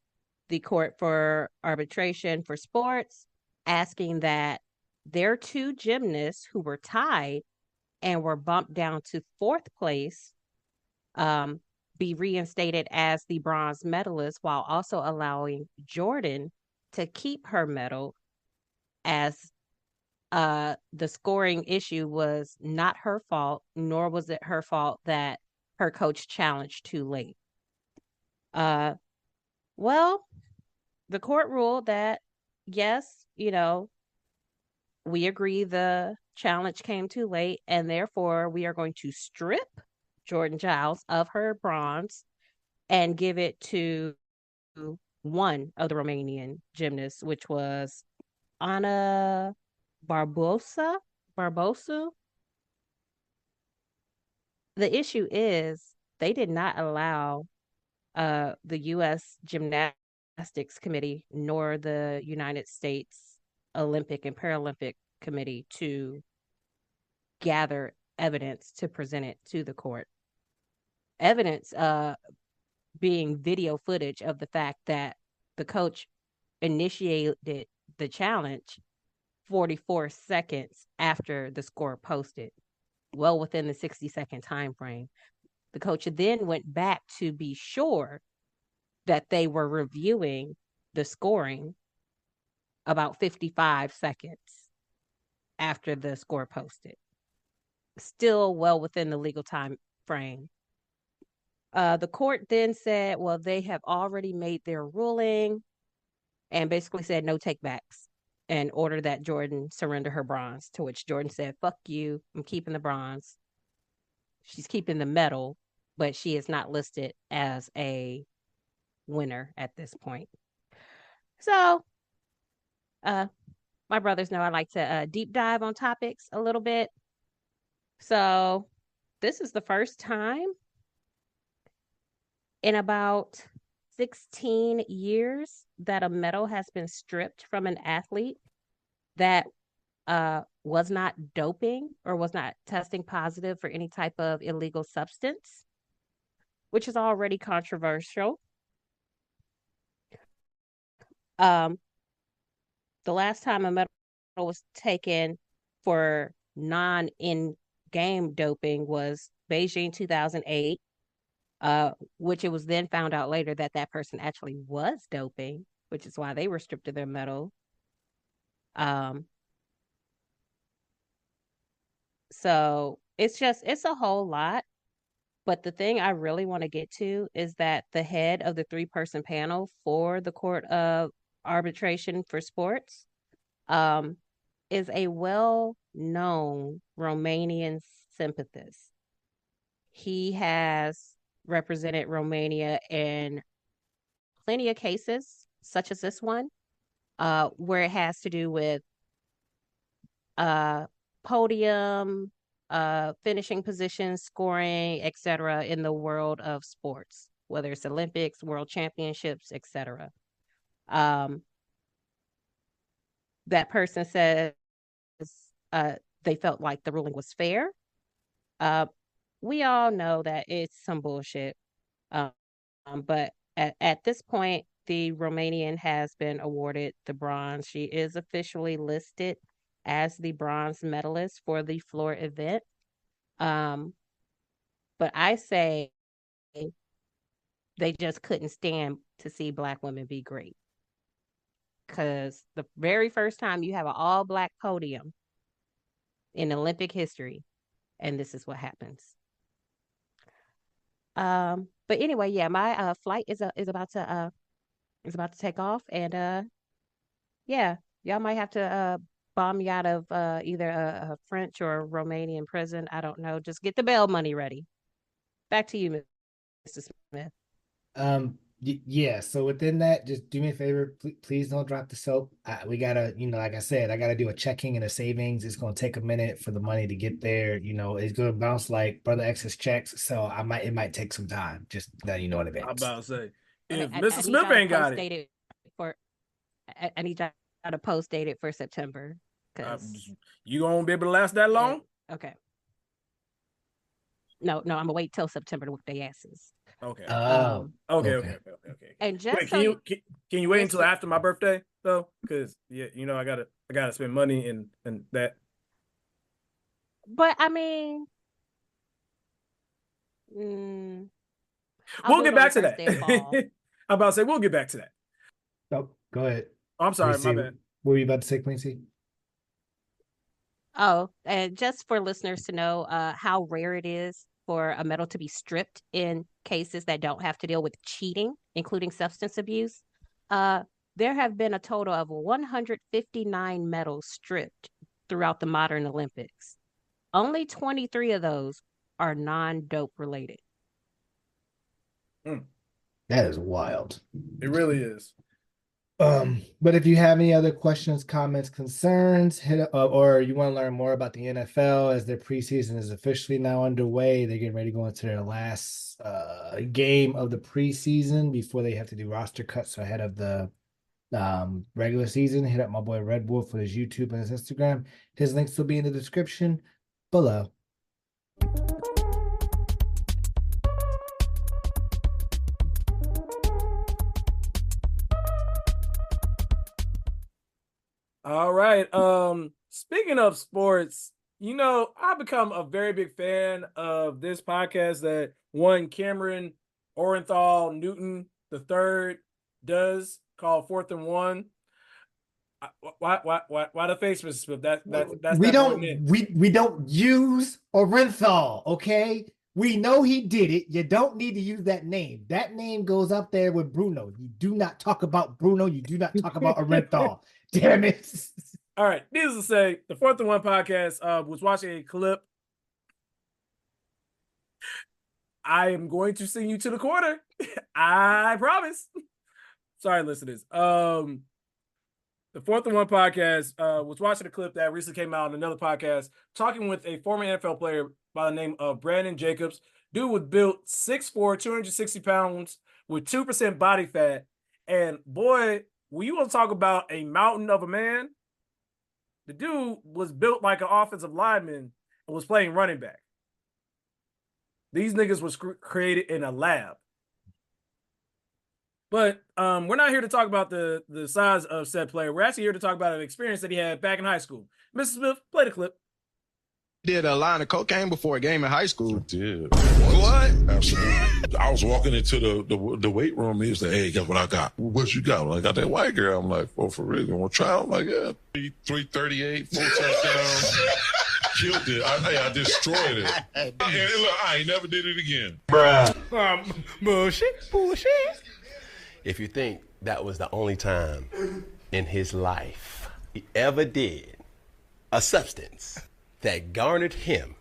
the Court for Arbitration for Sports, asking that their two gymnasts who were tied and were bumped down to fourth place be reinstated as the bronze medalist, while also allowing Jordan to keep her medal, as the scoring issue was not her fault, nor was it her fault that her coach challenged too late. Well, the court ruled that, yes, we agree the challenge came too late, and therefore we are going to strip Jordan Giles of her bronze and give it to one of the Romanian gymnasts, which was Ana Barbosu. The issue is they did not allow the U.S. Gymnastics Committee nor the United States Olympic and Paralympic Committee to gather evidence to present it to the court. Evidence being video footage of the fact that the coach initiated the challenge 44 seconds after the score posted, well within the 60-second time frame. The coach then went back to be sure that they were reviewing the scoring about 55 seconds after the score posted. Still well within the legal time frame. The court then said, well, they have already made their ruling, and basically said no takebacks, and ordered that Jordan surrender her bronze, to which Jordan said, fuck you, I'm keeping the bronze. She's keeping the medal, but she is not listed as a winner at this point. So, my brothers know I like to deep dive on topics a little bit. So, this is the first time in about 16 years that a medal has been stripped from an athlete that was not doping or was not testing positive for any type of illegal substance, which is already controversial. The last time a medal was taken for non-in-game doping was Beijing 2008, which it was then found out later that that person actually was doping, which is why they were stripped of their medal. So it's a whole lot. But the thing I really want to get to is that the head of the 3-person panel for the Court of Arbitration for Sports is a well-known Romanian sympathist. He has represented Romania in plenty of cases, such as this one, where it has to do with uh, podium, finishing positions, scoring, etc. in the world of sports, whether it's Olympics, World Championships, etc. That person says they felt like the ruling was fair. We all know that it's some bullshit. Um, but at this point, the Romanian has been awarded the bronze. She is officially listed as the bronze medalist for the floor event. But I say they just couldn't stand to see Black women be great. Because the very first time you have an all Black podium in Olympic history, and this is what happens. But anyway, yeah, my flight is about to take off, and yeah, y'all might have to bomb me out of either a French or a Romanian prison. I don't know. Just get the bail money ready. Back to you, Mr. Smith. Yeah. So within that, just do me a favor. Please don't drop the soap. We gotta, like I said, I gotta do a checking and a savings. It's gonna take a minute for the money to get there. It's gonna bounce like Brother X's checks. So it might take some time. Just letting you know in advance. I'm about to say, if I Mr. Smith ain't got it, I need y'all to post date it for September. You gonna be able to last that long? Okay. No, I'm gonna wait till September to whip their asses. Okay. Okay. And just wait, can you wait until after my birthday though? Because I gotta spend money and that. But I mean, we'll get back to that. I'm about to say we'll get back to that. Oh, go ahead. I'm sorry, my bad. What were you about to say, Quincy? Oh, and just for listeners to know how rare it is for a medal to be stripped in cases that don't have to deal with cheating, including substance abuse. There have been a total of 159 medals stripped throughout the modern Olympics. Only 23 of those are non-dope related. That is wild. It really is. But if you have any other questions, comments, concerns, hit up, or you want to learn more about the NFL as their preseason is officially now underway, they're getting ready to go into their last game of the preseason before they have to do roster cuts ahead of the regular season. Hit up my boy Red Wolf for his YouTube and his Instagram. His links will be in the description below. All right. Speaking of sports, I've become a very big fan of this podcast that one Cameron Orenthal Newton III does called 4th and 1. Why the face, Mr. Smith? That's we don't use Orenthal, okay? We know he did it. You don't need to use that name. That name goes up there with Bruno. You do not talk about Bruno. You do not talk about Orenthal. Damn it. All right. Needless to say, the 4th and 1 podcast was watching a clip. I am going to sing you to the corner. I promise. Sorry, listeners. The 4th and 1 podcast was watching a clip that recently came out on another podcast, talking with a former NFL player by the name of Brandon Jacobs. Dude was built 6'4", 260 pounds with 2% body fat. And boy, when you want to talk about a mountain of a man, the dude was built like an offensive lineman and was playing running back. These niggas was created in a lab. But we're not here to talk about the size of said player. We're actually here to talk about an experience that he had back in high school. Mr. Smith, play the clip. Did a line of cocaine before a game in high school. I did. What? Absolutely. I was walking into the weight room. He was like, "Hey, guess what I got? What you got?" I got that white girl. I'm like, "Oh, for real? You want to try?" I'm like, "Yeah." 338, 4 touchdowns. Killed it. I destroyed it. And look, I ain't never did it again. Bruh. Bullshit. If you think that was the only time in his life he ever did a substance that garnered him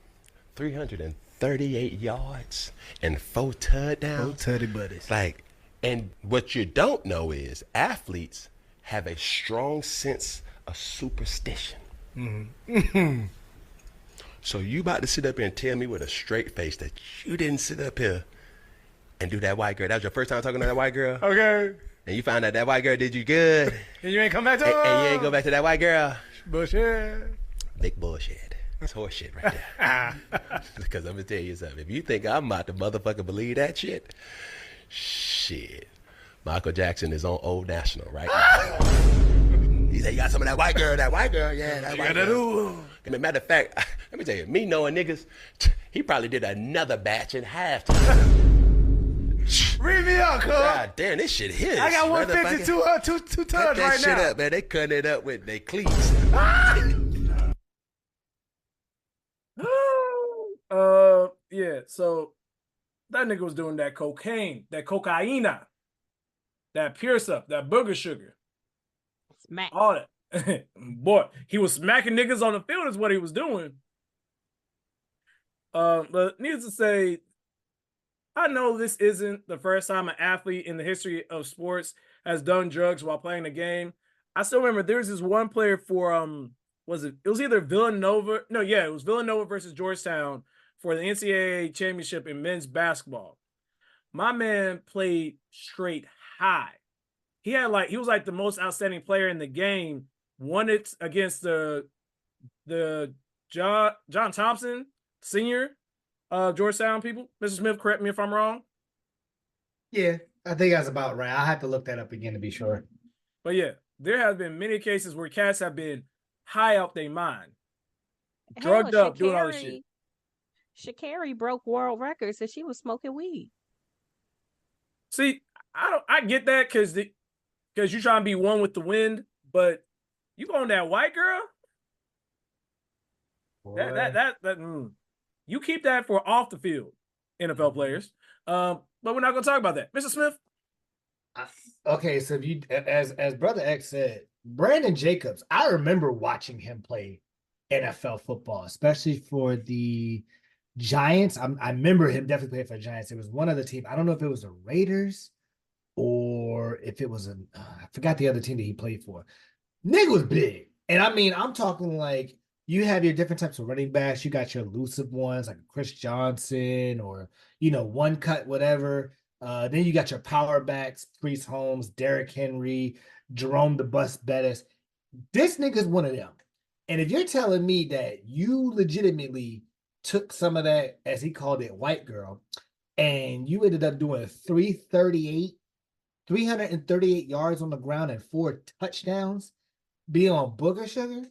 38 yards and 4 touchdowns. 4 tutty buddies. Like, and what you don't know is athletes have a strong sense of superstition. Mm-hmm. So you about to sit up here and tell me with a straight face that you didn't sit up here and do that white girl. That was your first time talking to that white girl? Okay. And you found out that white girl did you good. And you ain't come back to her? And you ain't go back to that white girl. Bullshit. Big bullshit. It's horse shit right there. Because I'm going to tell you something. If you think I'm about to motherfucking believe that shit, Michael Jackson is on Old National right now. He said, you got some of that white girl, yeah, that white girl. Matter of fact, let me tell you, me knowing niggas, he probably did another batch in halftime. Read me up, cuz. God damn, this shit hits. I got 152 two tons right now. That shit up, man. They cutting it up with their cleats. Yeah, so that nigga was doing that cocaine, that cocaina, that pure stuff, that booger sugar. Smack. All that. Boy, he was smacking niggas on the field is what he was doing. But needless to say, I know this isn't the first time an athlete in the history of sports has done drugs while playing the game. I still remember there was this one player for it was either Villanova. No, yeah, it was Villanova versus Georgetown for the NCAA championship in men's basketball. My man played straight high. He was like the most outstanding player in the game. Won it against the John Thompson Senior Georgetown people. Mr. Smith, correct me if I'm wrong. Yeah, I think that's about right. I'll have to look that up again to be sure. But yeah, there have been many cases where cats have been high out their mind, drugged up, doing all this shit. Sha'Carri broke world records and she was smoking weed. See, I get that because you trying to be one with the wind, but you on that white girl? You keep that for off the field, NFL players. But we're not gonna talk about that. Mr. Smith? Okay, so if you as Brother X said, Brandon Jacobs, I remember watching him play NFL football, especially for the Giants. I remember him definitely playing for the Giants. It was one of the teams. I don't know if it was the Raiders or if it was I forgot the other team that he played for. Nigga was big. And I mean, I'm talking like you have your different types of running backs. You got your elusive ones like Chris Johnson or, one cut, whatever. Then you got your power backs, Priest Holmes, Derrick Henry, Jerome the Bus Bettis. This nigga's one of them. And if you're telling me that you legitimately took some of that, as he called it, white girl, and you ended up doing 338 yards on the ground and 4 touchdowns, be on booger sugar,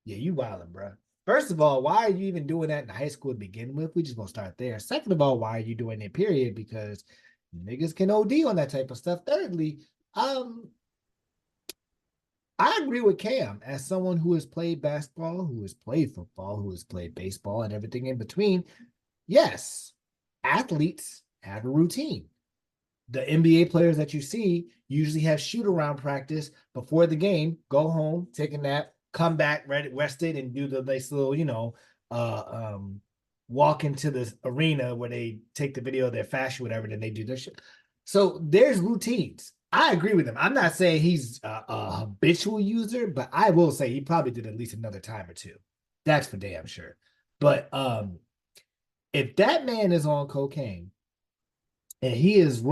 yeah, you wildin', bro. First of all, why are you even doing that in high school to begin with? We just gonna start there. Second of all, why are you doing it, period? Because niggas can OD on that type of stuff. Thirdly, I agree with Cam as someone who has played basketball, who has played football, who has played baseball and everything in between. Yes, athletes have a routine. The NBA players that you see usually have shoot-around practice before the game, go home, take a nap, come back rested, and do the nice little, walk into the arena where they take the video of their fashion, whatever, then they do their shit. So there's routines. I agree with him. I'm not saying he's a habitual user, but I will say he probably did at least another time or two. That's for damn sure. But if that man is on cocaine and he is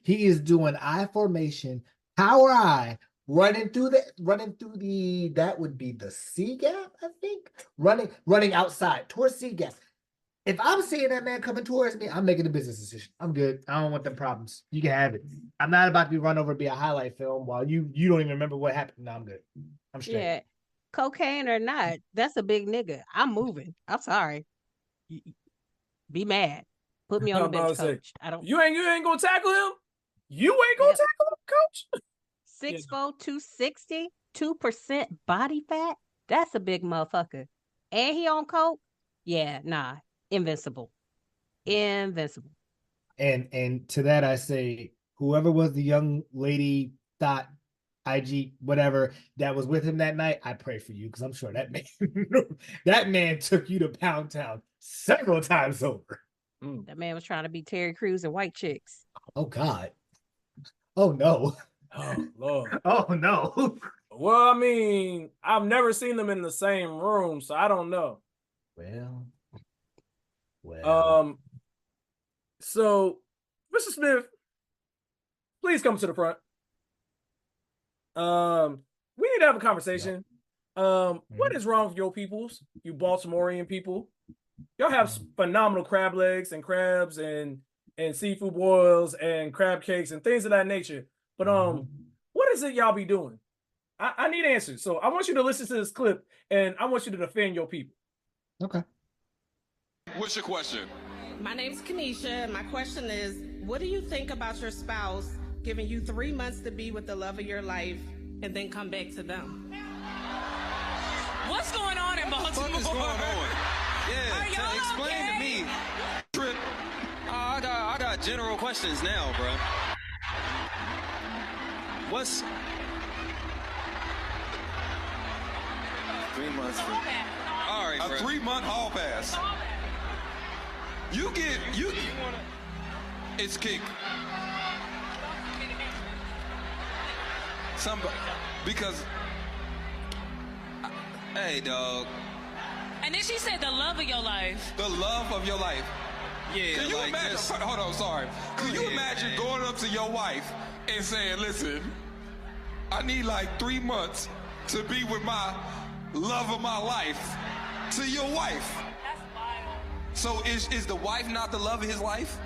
he is doing I formation, power I, running through that would be the C gap, I think. Running outside towards C gap. If I'm seeing that man coming towards me, I'm making a business decision. I'm good. I don't want them problems. You can have it. I'm not about to be run over and be a highlight film while you don't even remember what happened. No, I'm good. I'm straight. Yeah, cocaine or not, that's a big nigga. I'm moving. I'm sorry. Be mad. Put me on the bench, coach. I don't. You ain't gonna tackle him. You ain't gonna tackle him, coach. 6'4", 260, 2% body fat. That's a big motherfucker. And he on coke. Yeah, nah. Invincible. And to that I say, whoever was the young lady thought IG, whatever, that was with him that night, I pray for you because I'm sure that man that man took you to Pound Town several times over. That man was trying to be Terry Crews and White Chicks. Oh God. Oh no. Oh Lord. Oh no. Well, I mean, I've never seen them in the same room, so I don't know. Well. So, Mr. Smith, please come to the front. We need to have a conversation. What is wrong with your peoples, you Baltimorean people? Y'all have phenomenal crab legs and crabs and seafood boils and crab cakes and things of that nature. But what is it y'all be doing? I need answers. So I want you to listen to this clip and I want you to defend your people. Okay. What's your question? My name's Kenesha. My question is, what do you think about your spouse giving you 3 months to be with the love of your life and then come back to them? What's going on in Baltimore? What is going on? Yeah, explain to me. Trip. I got general questions now, bro. What's 3 months? All right, bro. A 3-month hall pass. You it's kick. Because hey, dog. And then she said the love of your life. The love of your life. Yeah. Can you imagine? Hold on, sorry. Can you imagine going up to your wife and saying, "Listen, I need like 3 months to be with my love of my life," to your wife? That's wild. So is the wife not the love of his life?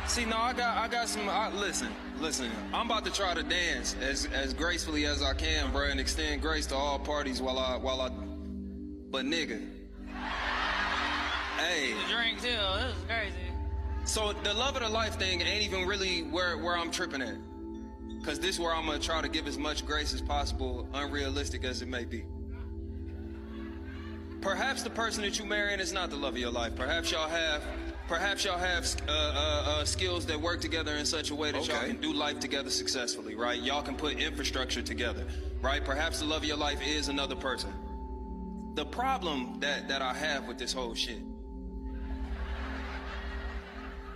See, no, I got some. Listen. I'm about to try to dance as gracefully as I can, bro, and extend grace to all parties while I. But nigga, hey. The drink too. This is crazy. So the love of the life thing ain't even really where I'm tripping at, cause this is where I'm gonna try to give as much grace as possible, unrealistic as it may be. Perhaps the person that you marrying is not the love of your life. Perhaps y'all have skills that work together in such a way that y'all can do life together successfully, right? Y'all can put infrastructure together, right? Perhaps the love of your life is another person. The problem that I have with this whole shit,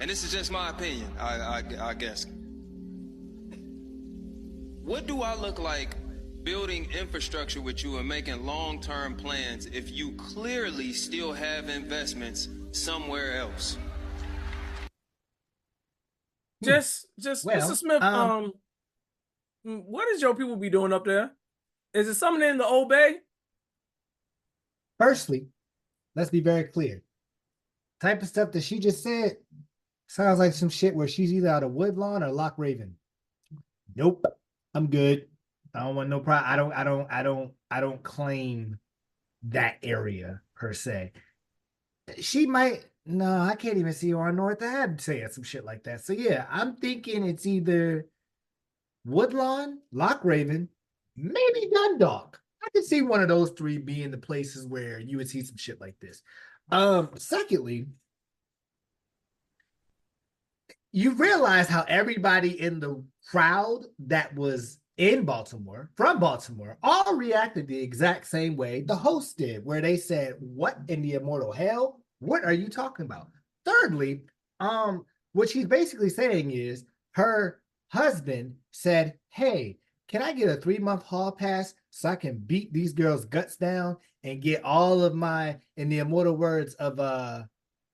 and this is just my opinion, I guess. What do I look like building infrastructure with you and making long-term plans if you clearly still have investments somewhere else? Just Mr. Smith, what is your people be doing up there? Is it something in the Old Bay? Firstly, let's be very clear. Type of stuff that she just said sounds like some shit where she's either out of Woodlawn or Loch Raven. Nope, I'm good. I don't want no problem. I don't claim that area per se. She might. No, I can't even see her on North Ave saying some shit like that. So yeah, I'm thinking it's either Woodlawn, Loch Raven, maybe Dundalk. I could see one of those three being the places where you would see some shit like this. Secondly, you realize how everybody in the crowd that was in Baltimore, from Baltimore, all reacted the exact same way the host did, where they said, "What in the immortal hell? What are you talking about?" Thirdly, what she's basically saying is her husband said, "Hey, can I get a 3-month hall pass so I can beat these girls' guts down and get all of my," in the immortal words of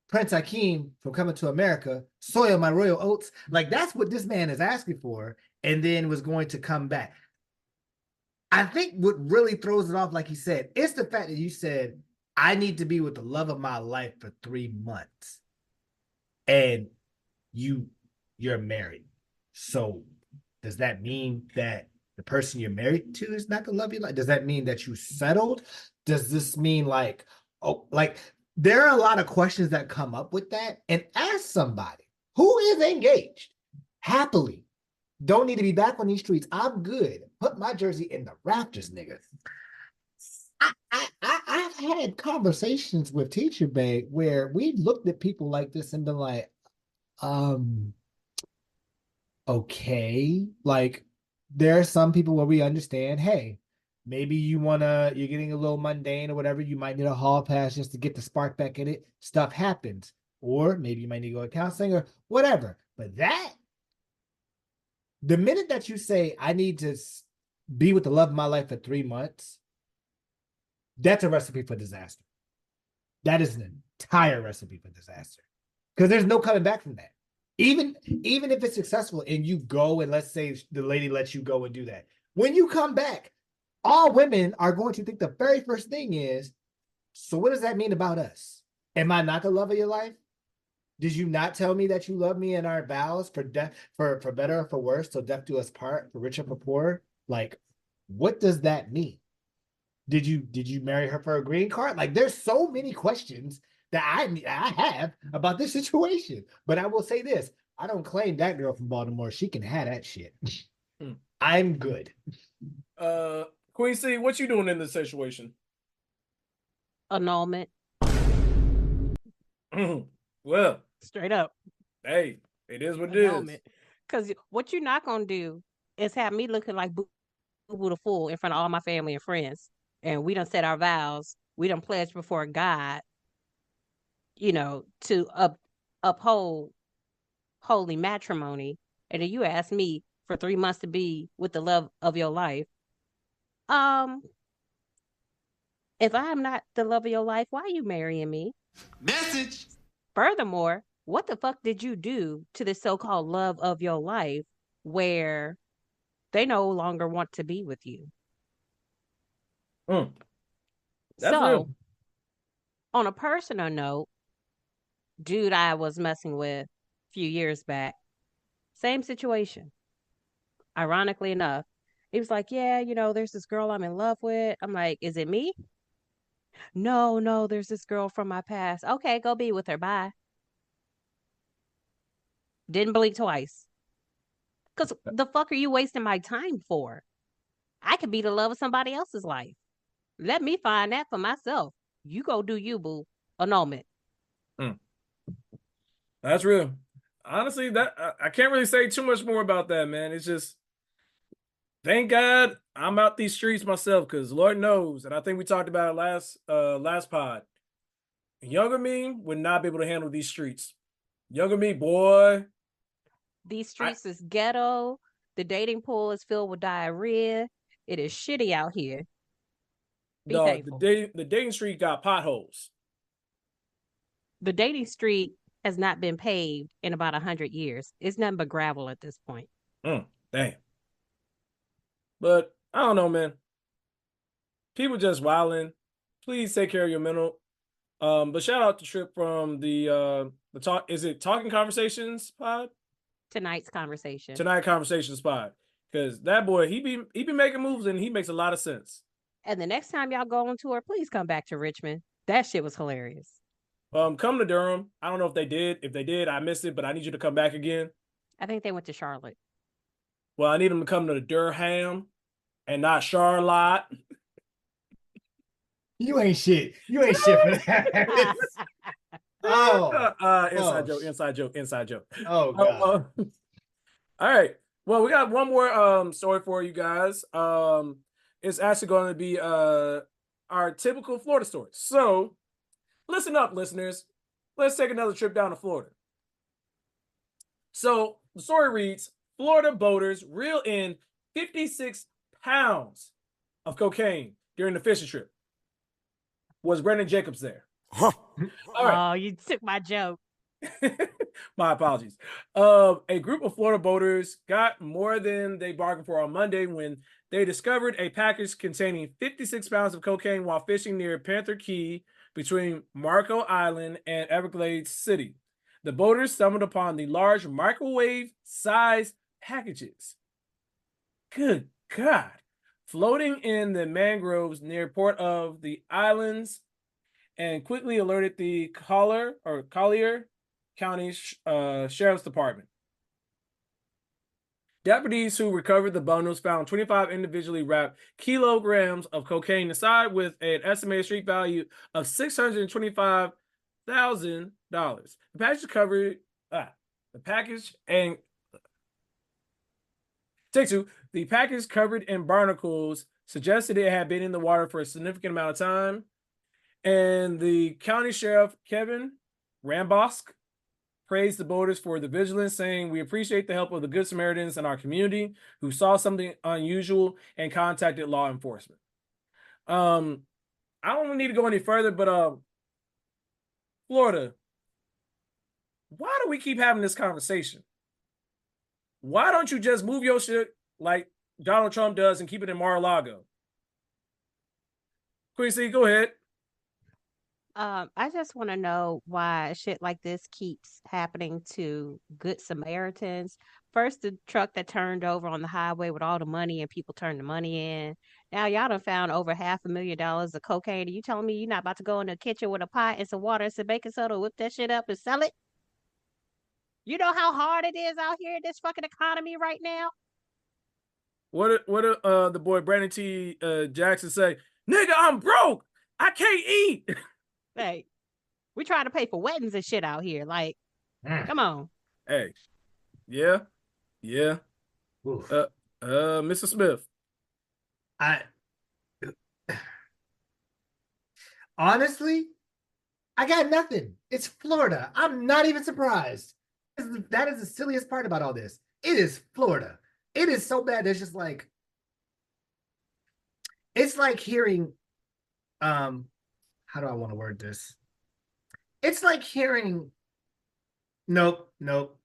Prince Hakeem from Coming to America, "soil my royal oats"? Like, that's what this man is asking for, and then was going to come back. I think what really throws it off, like he said, it's the fact that you said, "I need to be with the love of my life for 3 months." And you're married. So does that mean that the person you're married to is not the love of your life? Does that mean that you settled? Does this mean like, there are a lot of questions that come up with that. And as somebody who is engaged, happily, don't need to be back on these streets, I'm good. Put my jersey in the rafters, nigga. I've had conversations with Teacher Bay where we looked at people like this and been like, okay, like, there are some people where we understand, hey, maybe you're getting a little mundane or whatever. You might need a hall pass just to get the spark back in it. Stuff happens. Or maybe you might need to go to counseling or whatever. But the minute that you say, I need to be with the love of my life for 3 months, that's a recipe for disaster. That is an entire recipe for disaster. Because there's no coming back from that. Even if it's successful and you go and let's say the lady lets you go and do that. When you come back, all women are going to think the very first thing is, so what does that mean about us? Am I not the love of your life? Did you not tell me that you love me in our vows for death, for better or for worse, till death do us part, for richer for poorer? Like, what does that mean? Did you marry her for a green card? Like, there's so many questions that I have about this situation. But I will say this: I don't claim that girl from Baltimore. She can have that shit. I'm good. Queen C, what you doing in this situation? Annulment. Well, straight up. Hey, it is what it Annulment. is. Because what you're not gonna do is have me looking like Boo Boo the Fool in front of all my family and friends. And we done said our vows. We done pledged before God, to uphold holy matrimony. And then you ask me for 3 months to be with the love of your life. If I'm not the love of your life, why are you marrying me? Message. Furthermore, what the fuck did you do to the so-called love of your life where they no longer want to be with you? That's so, real. On a personal note, dude I was messing with a few years back, same situation. Ironically enough, he was like, yeah, there's this girl I'm in love with. I'm like, is it me? No, there's this girl from my past. Okay, go be with her. Bye. Didn't blink twice. Because the fuck are you wasting my time for? I could be the love of somebody else's life. Let me find that for myself. You go do you, boo. Annulment. That's real. Honestly, that I can't really say too much more about that, man. It's just, thank God I'm out these streets myself, because Lord knows, and I think we talked about it last pod. Younger me would not be able to handle these streets. Younger me, boy. These streets is ghetto. The dating pool is filled with diarrhea. It is shitty out here. Be thankful. The dating street got potholes. The dating street has not been paved in about 100 years. It's nothing but gravel at this point. Damn. But I don't know, man. People just wilding. Please take care of your mental. But shout out to Trip from the talk. Is it Talking Conversations pod? Tonight's conversation. Tonight Conversations pod. Because that boy, he be making moves and he makes a lot of sense. And the next time y'all go on tour, please come back to Richmond. That shit was hilarious. Come to Durham. I don't know if they did. If they did, I missed it, but I need you to come back again. I think they went to Charlotte. Well, I need them to come to Durham and not Charlotte. You ain't shit. You ain't shit for that. Inside joke. Oh, God. All right. Well, we got one more story for you guys. It's actually going to be our typical Florida story. So, listen up, listeners. Let's take another trip down to Florida. So, the story reads, Florida boaters reel in 56 pounds of cocaine during the fishing trip. Was Brendan Jacobs there? All right. Oh, you took my joke. My apologies. A group of Florida boaters got more than they bargained for on Monday when they discovered a package containing 56 pounds of cocaine while fishing near Panther Key between Marco Island and Everglades City. The boaters stumbled upon the large microwave-sized packages. Good God. Floating in the mangroves near port of the islands, and quickly alerted the Collier County Sheriff's Department. Deputies who recovered the bundles found 25 individually wrapped kilograms of cocaine inside with an estimated street value of $625,000. The package Take two. The package covered in barnacles suggested it had been in the water for a significant amount of time. And the county sheriff, Kevin Rambosk, praised the boaters for the vigilance, saying, "We appreciate the help of the Good Samaritans in our community who saw something unusual and contacted law enforcement." I don't need to go any further, but Florida, why do we keep having this conversation? Why don't you just move your shit like Donald Trump does and keep it in Mar-a-Lago? Quincy, go ahead. I just want to know why shit like this keeps happening to Good Samaritans. First, the truck that turned over on the highway with all the money and people turned the money in. Now y'all done found over $500,000 of cocaine. And you telling me you're not about to go in the kitchen with a pot and some water and some baking soda, whip that shit up and sell it? You know how hard it is out here in this fucking economy right now? What the boy Brandon T. Jackson say? Nigga, I'm broke. I can't eat. Hey, we trying to pay for weddings and shit out here. Like, come on. Hey, yeah. Mr. Smith. Honestly, I got nothing. It's Florida. I'm not even surprised. That is the silliest part about all this. It is Florida. It is so bad. It's just like, it's like hearing, how do I want to word this? It's like hearing, nope,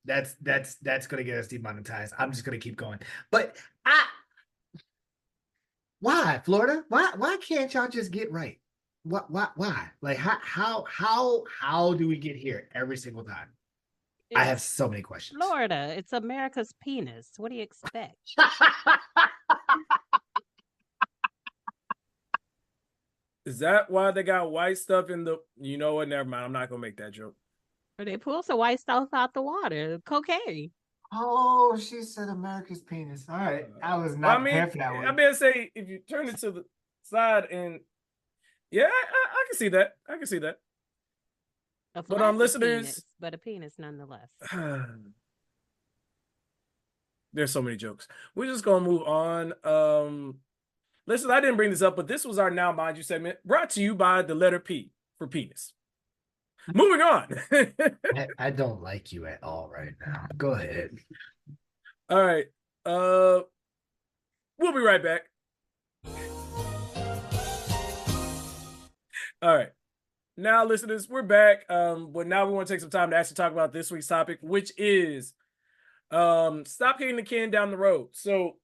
that's gonna get us demonetized. I'm just gonna keep going. But why Florida? Why can't y'all just get right? Why? Like how do we get here every single time? I have so many questions. Florida, it's America's penis. What do you expect? Is that why they got white stuff in the? You know what? Never mind. I'm not gonna make that joke. Or they pull some white stuff out the water. Cocaine. Oh, she said America's penis. All right, I was not prepared for that one. I better say, if you turn it to the side and yeah, I can see that. I can see that. But listeners, penis, but a penis nonetheless. There's so many jokes. We're just gonna move on. Listen, I didn't bring this up, but this was our Now Mind You segment, brought to you by the letter P for penis. Moving on. I don't like you at all right now. Go ahead. All right. We'll be right back. All right. Now, listeners, we're back. But now we want to take some time to actually talk about this week's topic, which is stop kicking the can down the road. So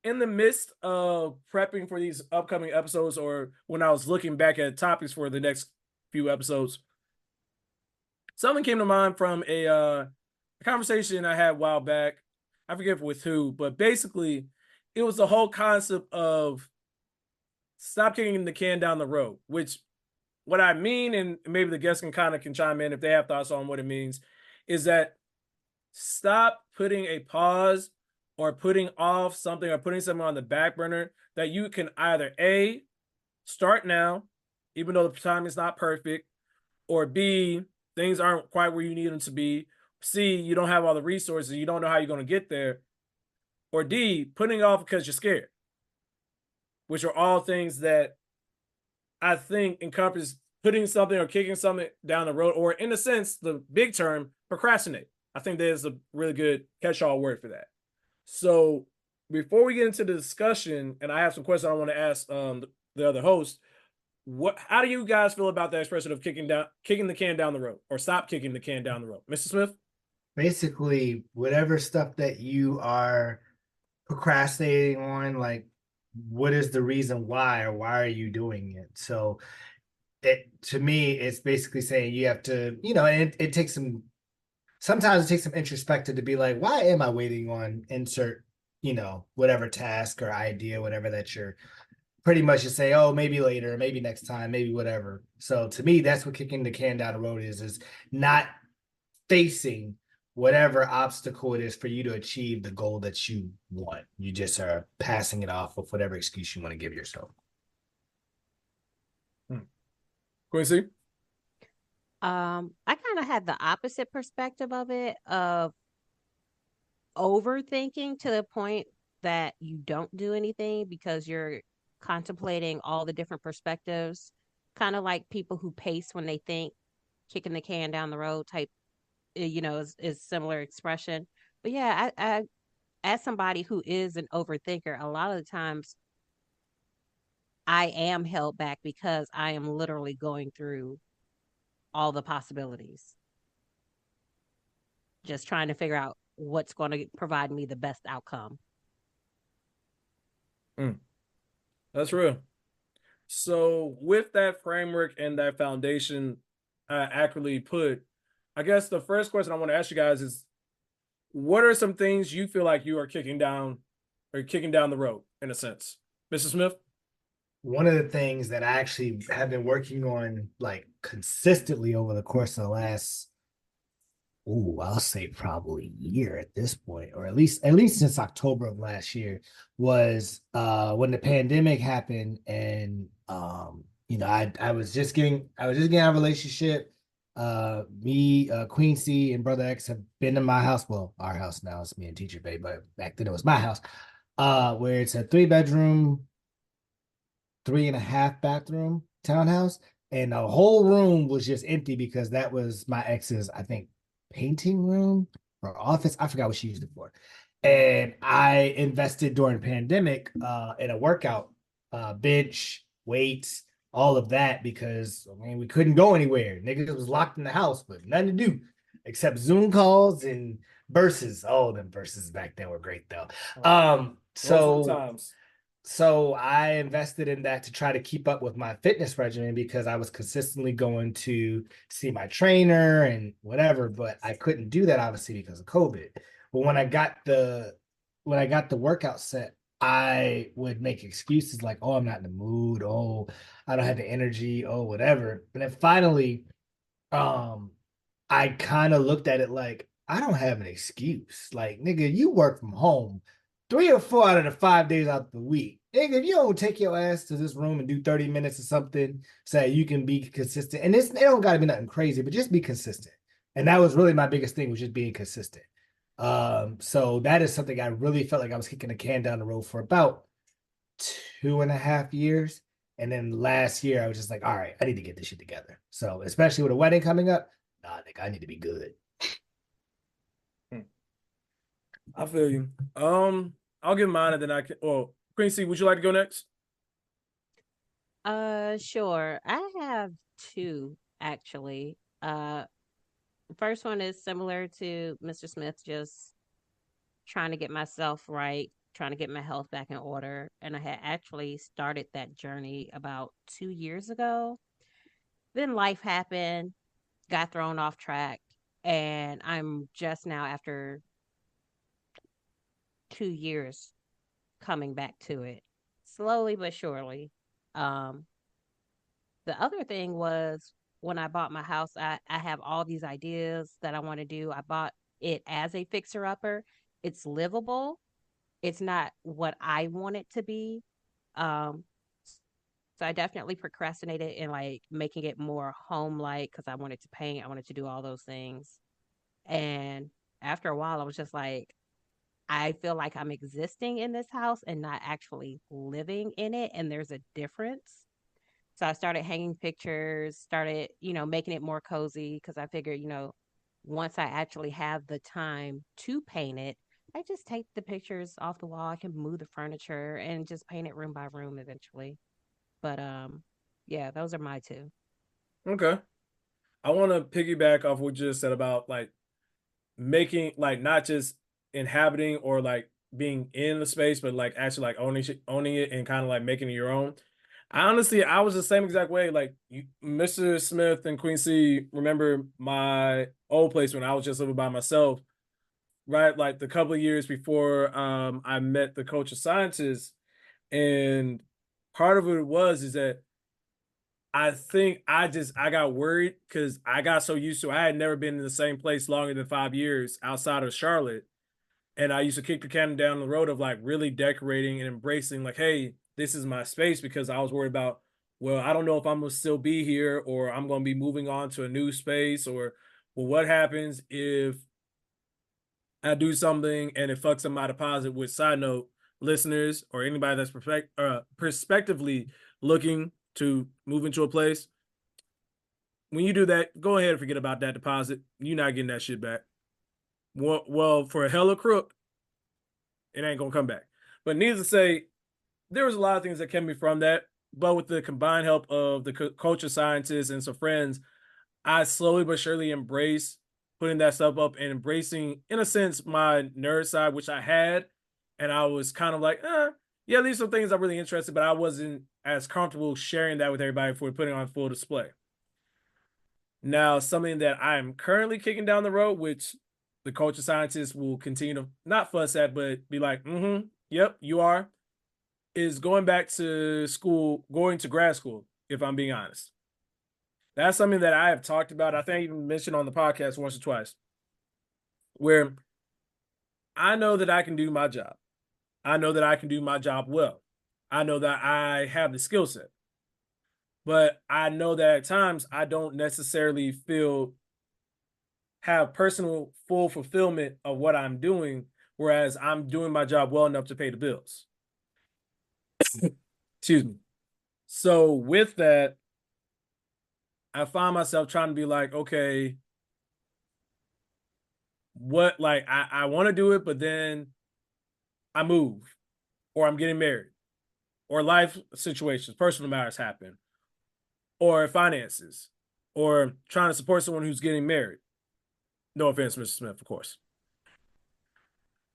in the midst of prepping for these upcoming episodes, or when I was looking back at topics for the next few episodes, something came to mind from a conversation I had a while back. I forget with who, but basically it was the whole concept of stop kicking the can down the road, which what I mean, and maybe the guests can chime in if they have thoughts on what it means, is that stop putting a pause or putting off something or putting something on the back burner that you can either A, start now, even though the time is not perfect, or B, things aren't quite where you need them to be, C, you don't have all the resources, you don't know how you're going to get there, or D, putting it off because you're scared, which are all things that I think encompass putting something or kicking something down the road, or in a sense, the big term, procrastinate. I think there's a really good catch-all word for that. So before we get into the discussion, and I have some questions I want to ask the other host, how do you guys feel about the expression of kicking the can down the road, or stop kicking the can down the road? Mr. Smith? Basically, whatever stuff that you are procrastinating on, like, what is the reason why, or why are you doing it? So to me, it's basically saying you have to, and it takes sometimes it takes some introspective to be like, why am I waiting on insert, whatever task or idea, whatever that you're pretty much just say, oh, maybe later, maybe next time, maybe whatever. So to me, that's what kicking the can down the road is not facing whatever obstacle it is for you to achieve the goal that you want. You just are passing it off with whatever excuse you want to give yourself. Quincy? I kind of had the opposite perspective of it, of overthinking to the point that you don't do anything because you're contemplating all the different perspectives, kind of like people who pace when they think, kicking the can down the road type, is similar expression. But yeah, as somebody who is an overthinker, a lot of the times I am held back because I am literally going through all the possibilities, just trying to figure out what's going to provide me the best outcome. That's real. So, with that framework and that foundation accurately put, I guess the first question I want to ask you guys is, what are some things you feel like you are kicking down the road in a sense? Mr. Smith? One of the things that I actually have been working on like consistently over the course of the last, I'll say probably year at this point, or at least since October of last year, was when the pandemic happened, and I was just getting out of a relationship. Me, Queen C, and Brother X have been in my house. Well, our house now, it's me and Teacher Bay, but back then it was my house. Where it's a 3-bedroom, 3.5 bathroom townhouse, and the whole room was just empty because that was my ex's, I think, painting room or office. I forgot what she used it for. And I invested during pandemic in a workout bench, weights, all of that, because I mean we couldn't go anywhere. Niggas was locked in the house, but nothing to do except Zoom calls and verses. Oh, them verses back then were great though. So I invested in that to try to keep up with my fitness regimen because I was consistently going to see my trainer and whatever, but I couldn't do that obviously because of COVID. But when I got the workout set, I would make excuses like, "Oh, I'm not in the mood. Oh, I don't have the energy. Oh, whatever." But then finally, um, I kind of looked at it like I don't have an excuse. Like, nigga, you work from home 3 or 4 out of the 5 days out the week. Nigga, if you don't take your ass to this room and do 30 minutes or something, say you can be consistent. And it don't gotta be nothing crazy, but just be consistent. And that was really my biggest thing, was just being consistent. So that is something I really felt like I was kicking the can down the road for about 2.5 years. And then last year I was just like, all right, I need to get this shit together. So especially with a wedding coming up, I think I need to be good. I feel you. I'll give mine and then I can. Well, Quincy, would you like to go next? Sure. I have two actually. The first one is similar to Mr. Smith, just trying to get myself right, trying to get my health back in order. And I had actually started that journey about 2 years ago. Then life happened, got thrown off track, and I'm just now, after 2 years, coming back to it slowly but surely. Um, the other thing was, when I bought my house, I have all these ideas that I want to do. I bought it as a fixer upper. It's livable. It's not what I want it to be. Um, so I definitely procrastinated in like making it more home like, because I wanted to paint, I wanted to do all those things. And after a while, I was just like, I feel like I'm existing in this house and not actually living in it. And there's a difference. So I started hanging pictures, started, making it more cozy, because I figured, once I actually have the time to paint it, I just take the pictures off the wall. I can move the furniture and just paint it room by room eventually. But yeah, those are my two. Okay. I want to piggyback off what you just said about like making, like, not just inhabiting or like being in the space, but like actually like owning it and kind of like making it your own. I was the same exact way. Like you, Mr. Smith and Queen C, remember my old place when I was just living by myself, right? Like the couple of years before I met the culture scientist. And part of it was is that I think I got worried because I got so used to, I had never been in the same place longer than 5 years outside of Charlotte. And I used to kick the can down the road of like really decorating and embracing like, hey, this is my space, because I was worried about, well, I don't know if I'm gonna still be here or I'm gonna be moving on to a new space, or well, what happens if I do something and it fucks up my deposit? Which, side note, listeners or anybody that's prospectively looking to move into a place, when you do that, go ahead and forget about that deposit. You're not getting that shit back. Well, for a hella crook, it ain't gonna come back. But needless to say, there was a lot of things that kept me from that. But with the combined help of the culture scientists and some friends, I slowly but surely embraced putting that stuff up and embracing, in a sense, my nerd side, which I had. And I was kind of like, yeah, these are things I'm really interested, but I wasn't as comfortable sharing that with everybody before putting on full display. Now, something that I'm currently kicking down the road, which the culture scientists will continue to not fuss at, but be like, yep, you are, is going back to school, going to grad school, if I'm being honest. That's something that I have talked about. I think I even mentioned on the podcast once or twice, where I know that I can do my job. I know that I can do my job well. I know that I have the skill set. But I know that at times I don't necessarily have personal full fulfillment of what I'm doing, whereas I'm doing my job well enough to pay the bills. Excuse me. So with that, I find myself trying to be like, okay, what, like, I want to do it, but then I move, or I'm getting married, or life situations, personal matters happen, or finances, or trying to support someone who's getting married. No offense, Mr. Smith, of course.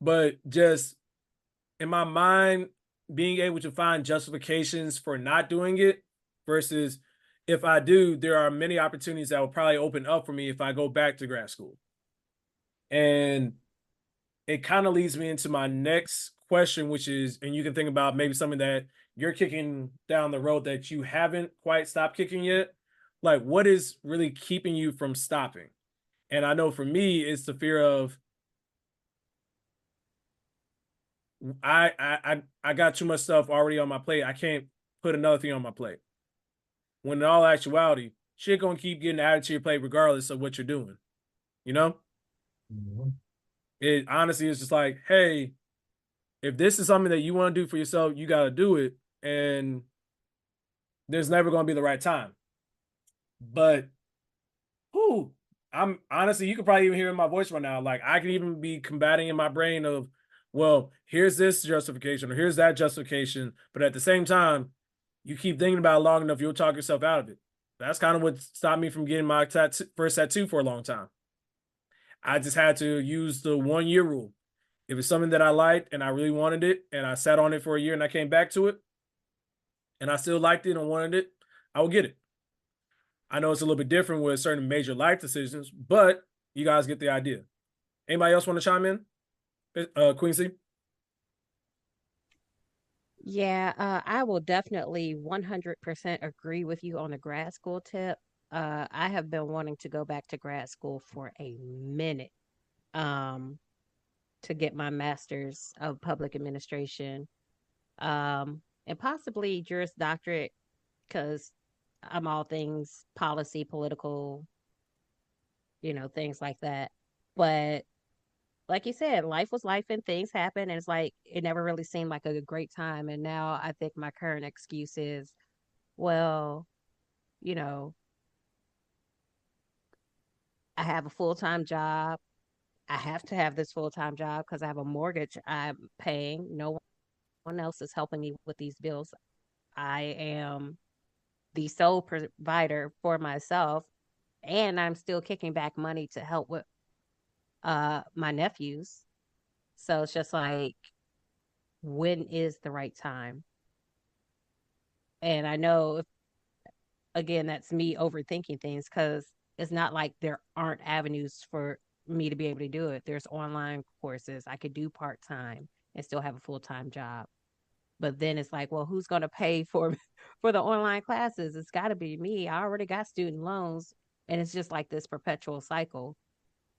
But just in my mind, being able to find justifications for not doing it versus if I do, there are many opportunities that will probably open up for me if I go back to grad school. And it kind of leads me into my next question, which is, and you can think about maybe something that you're kicking down the road that you haven't quite stopped kicking yet. Like, what is really keeping you from stopping? And I know for me, it's the fear of I got too much stuff already on my plate. I can't put another thing on my plate. When in all actuality, shit gonna keep getting added to your plate regardless of what you're doing. You know? Mhm. It honestly is just like, hey, if this is something that you want to do for yourself, you gotta do it. And there's never gonna be the right time. But who I'm honestly, you could probably even hear in my voice right now. Like I could even be combating in my brain of, well, here's this justification or here's that justification. But at the same time, you keep thinking about it long enough, you'll talk yourself out of it. That's kind of what stopped me from getting my first tattoo for a long time. I just had to use the 1 year rule. If it's something that I liked and I really wanted it, and I sat on it for a year and I came back to it, and I still liked it and wanted it, I will get it. I know it's a little bit different with certain major life decisions, but you guys get the idea. Anybody else want to chime in? Quincy? Yeah, I will definitely 100% agree with you on the grad school tip. I have been wanting to go back to grad school for a minute um, to get my master's of public administration and possibly Juris Doctorate because I'm all things policy, political, things like that. But like you said, life was life and things happen. And it's like, it never really seemed like a great time. And now I think my current excuse is, well, you know, I have a full time job. I have to have this full time job because I have a mortgage I'm paying. No one else is helping me with these bills. I am the sole provider for myself. And I'm still kicking back money to help with my nephews. So it's just like, when is the right time? And I know, again, that's me overthinking things because it's not like there aren't avenues for me to be able to do it. There's online courses I could do part time and still have a full time job. But then it's like, well, who's going to pay for for the online classes? It's got to be me. I already got student loans, and it's just like this perpetual cycle.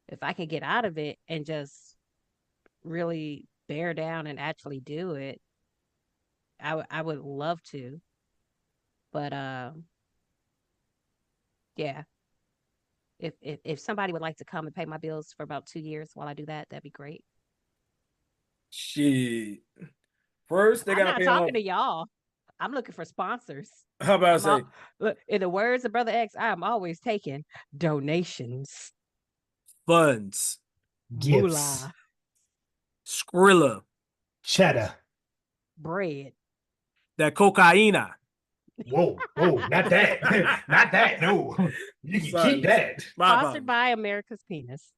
If I can get out of it and just really bear down and actually do it, I would love to. But yeah, if somebody would like to come and pay my bills for about 2 years while I do that, that'd be great. Shit. First, they I'm gotta not pay off. talking to y'all. I'm looking for sponsors. How about I say? Look, in the words of Brother X, I am always taking donations, Funds, Gifts, moolah, Skrilla, cheddar. bread. that cocaina. Whoa, not that. Not that. No. You can Sorry, keep that. my Sponsored apologies. by America's Penis.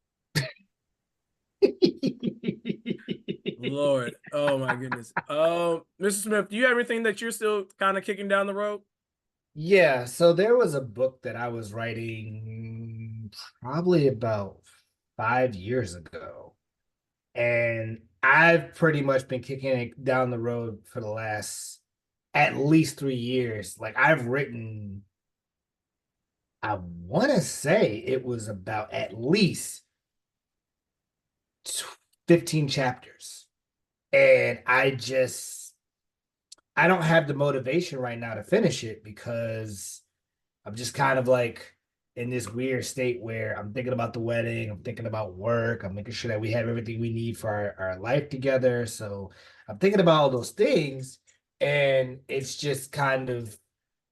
Lord, oh my goodness. Mr. Smith, do you have anything that you're still kind of kicking down the road? Yeah, so there was a book that I was writing probably about 5 years ago. And I've pretty much been kicking it down the road for the last at least 3 years. Like I've written, I want to say it was about at least 15 chapters. And I don't have the motivation right now to finish it because I'm just kind of like in this weird state where I'm thinking about the wedding, I'm thinking about work, I'm making sure that we have everything we need for our life together. So I'm thinking about all those things, and it's just kind of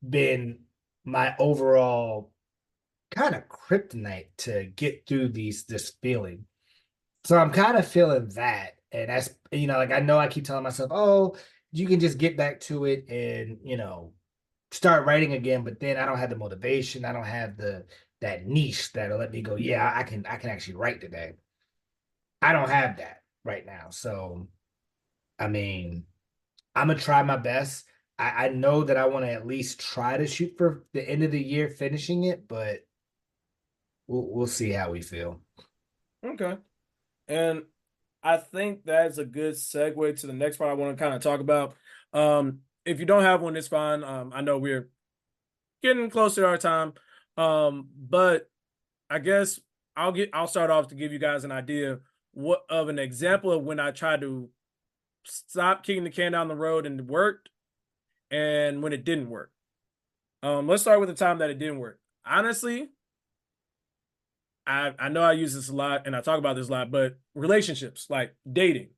been my overall kind of kryptonite to get through this feeling. So I'm kind of feeling that. And that's, like I know I keep telling myself, oh, you can just get back to it and, start writing again, but then I don't have the motivation. I don't have that niche that'll let me go, yeah, I can actually write today. I don't have that right now. So I mean, I'm gonna try my best. I know that I want to at least try to shoot for the end of the year finishing it, but we'll see how we feel. Okay. And I think that's a good segue to the next part I want to kind of talk about. If you don't have one, it's fine. I know we're getting close to our time. But I guess I'll start off to give you guys an idea what of an example of when I tried to stop kicking the can down the road and it worked and when it didn't work. Let's start with the time that it didn't work. Honestly, I know I use this a lot and I talk about this a lot, but relationships, like dating.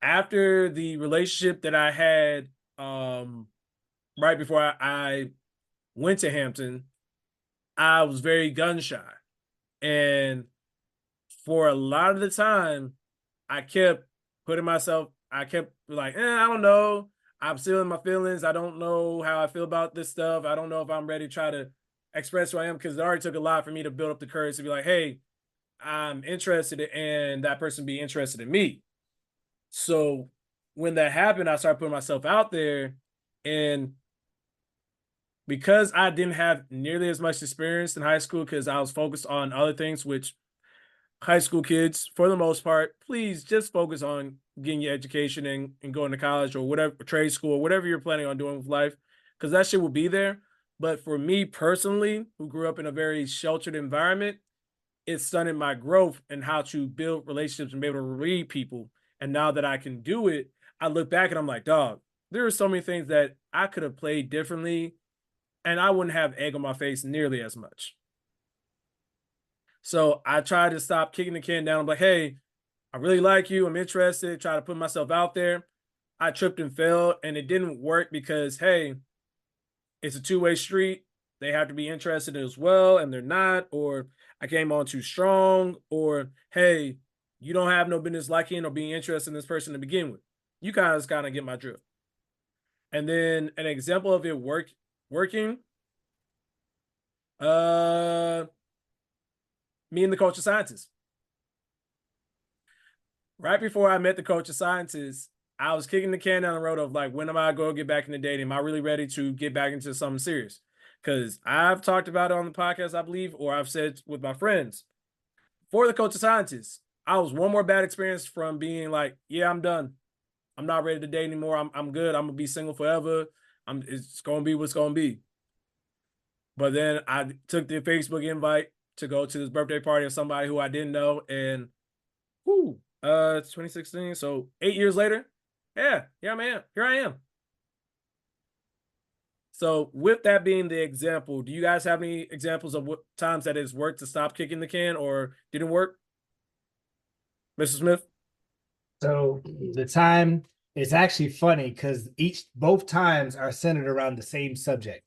After the relationship that I had right before I went to Hampton, I was very gun shy. And for a lot of the time, I kept I kept like, I don't know. I'm still in my feelings. I don't know how I feel about this stuff. I don't know if I'm ready to try to express who I am because it already took a lot for me to build up the courage to be like, hey, I'm interested in that person be interested in me. So when that happened, I started putting myself out there. And because I didn't have nearly as much experience in high school because I was focused on other things, which high school kids, for the most part, please just focus on getting your education and going to college or whatever, trade school, whatever you're planning on doing with life, because that shit will be there. But for me personally, who grew up in a very sheltered environment, it stunted my growth and how to build relationships and be able to read people. And now that I can do it, I look back and I'm like, dog, there are so many things that I could have played differently and I wouldn't have egg on my face nearly as much. So I tried to stop kicking the can down. I'm like, hey, I really like you. I'm interested. Try to put myself out there. I tripped and fell and it didn't work because, hey, it's a two-way street. They have to be interested as well and they're not, or I came on too strong, or hey, you don't have no business liking or being interested in this person to begin with. You guys kind of get my drift. And then an example of it working, me and the culture scientist. Right before I met the culture scientist, I was kicking the can down the road of like, when am I going to get back into dating? Am I really ready to get back into something serious? Because I've talked about it on the podcast, I believe, or I've said with my friends. For the culture scientist, I was one more bad experience from being like, yeah, I'm done. I'm not ready to date anymore. I'm good. I'm gonna be single forever. It's gonna be what's gonna be. But then I took the Facebook invite to go to this birthday party of somebody who I didn't know, and it's 2016. So 8 years later, here I am. So with that being the example, do you guys have any examples of what times that it's worked to stop kicking the can or didn't work? Mr. Smith? So the time It's actually funny because both times are centered around the same subject.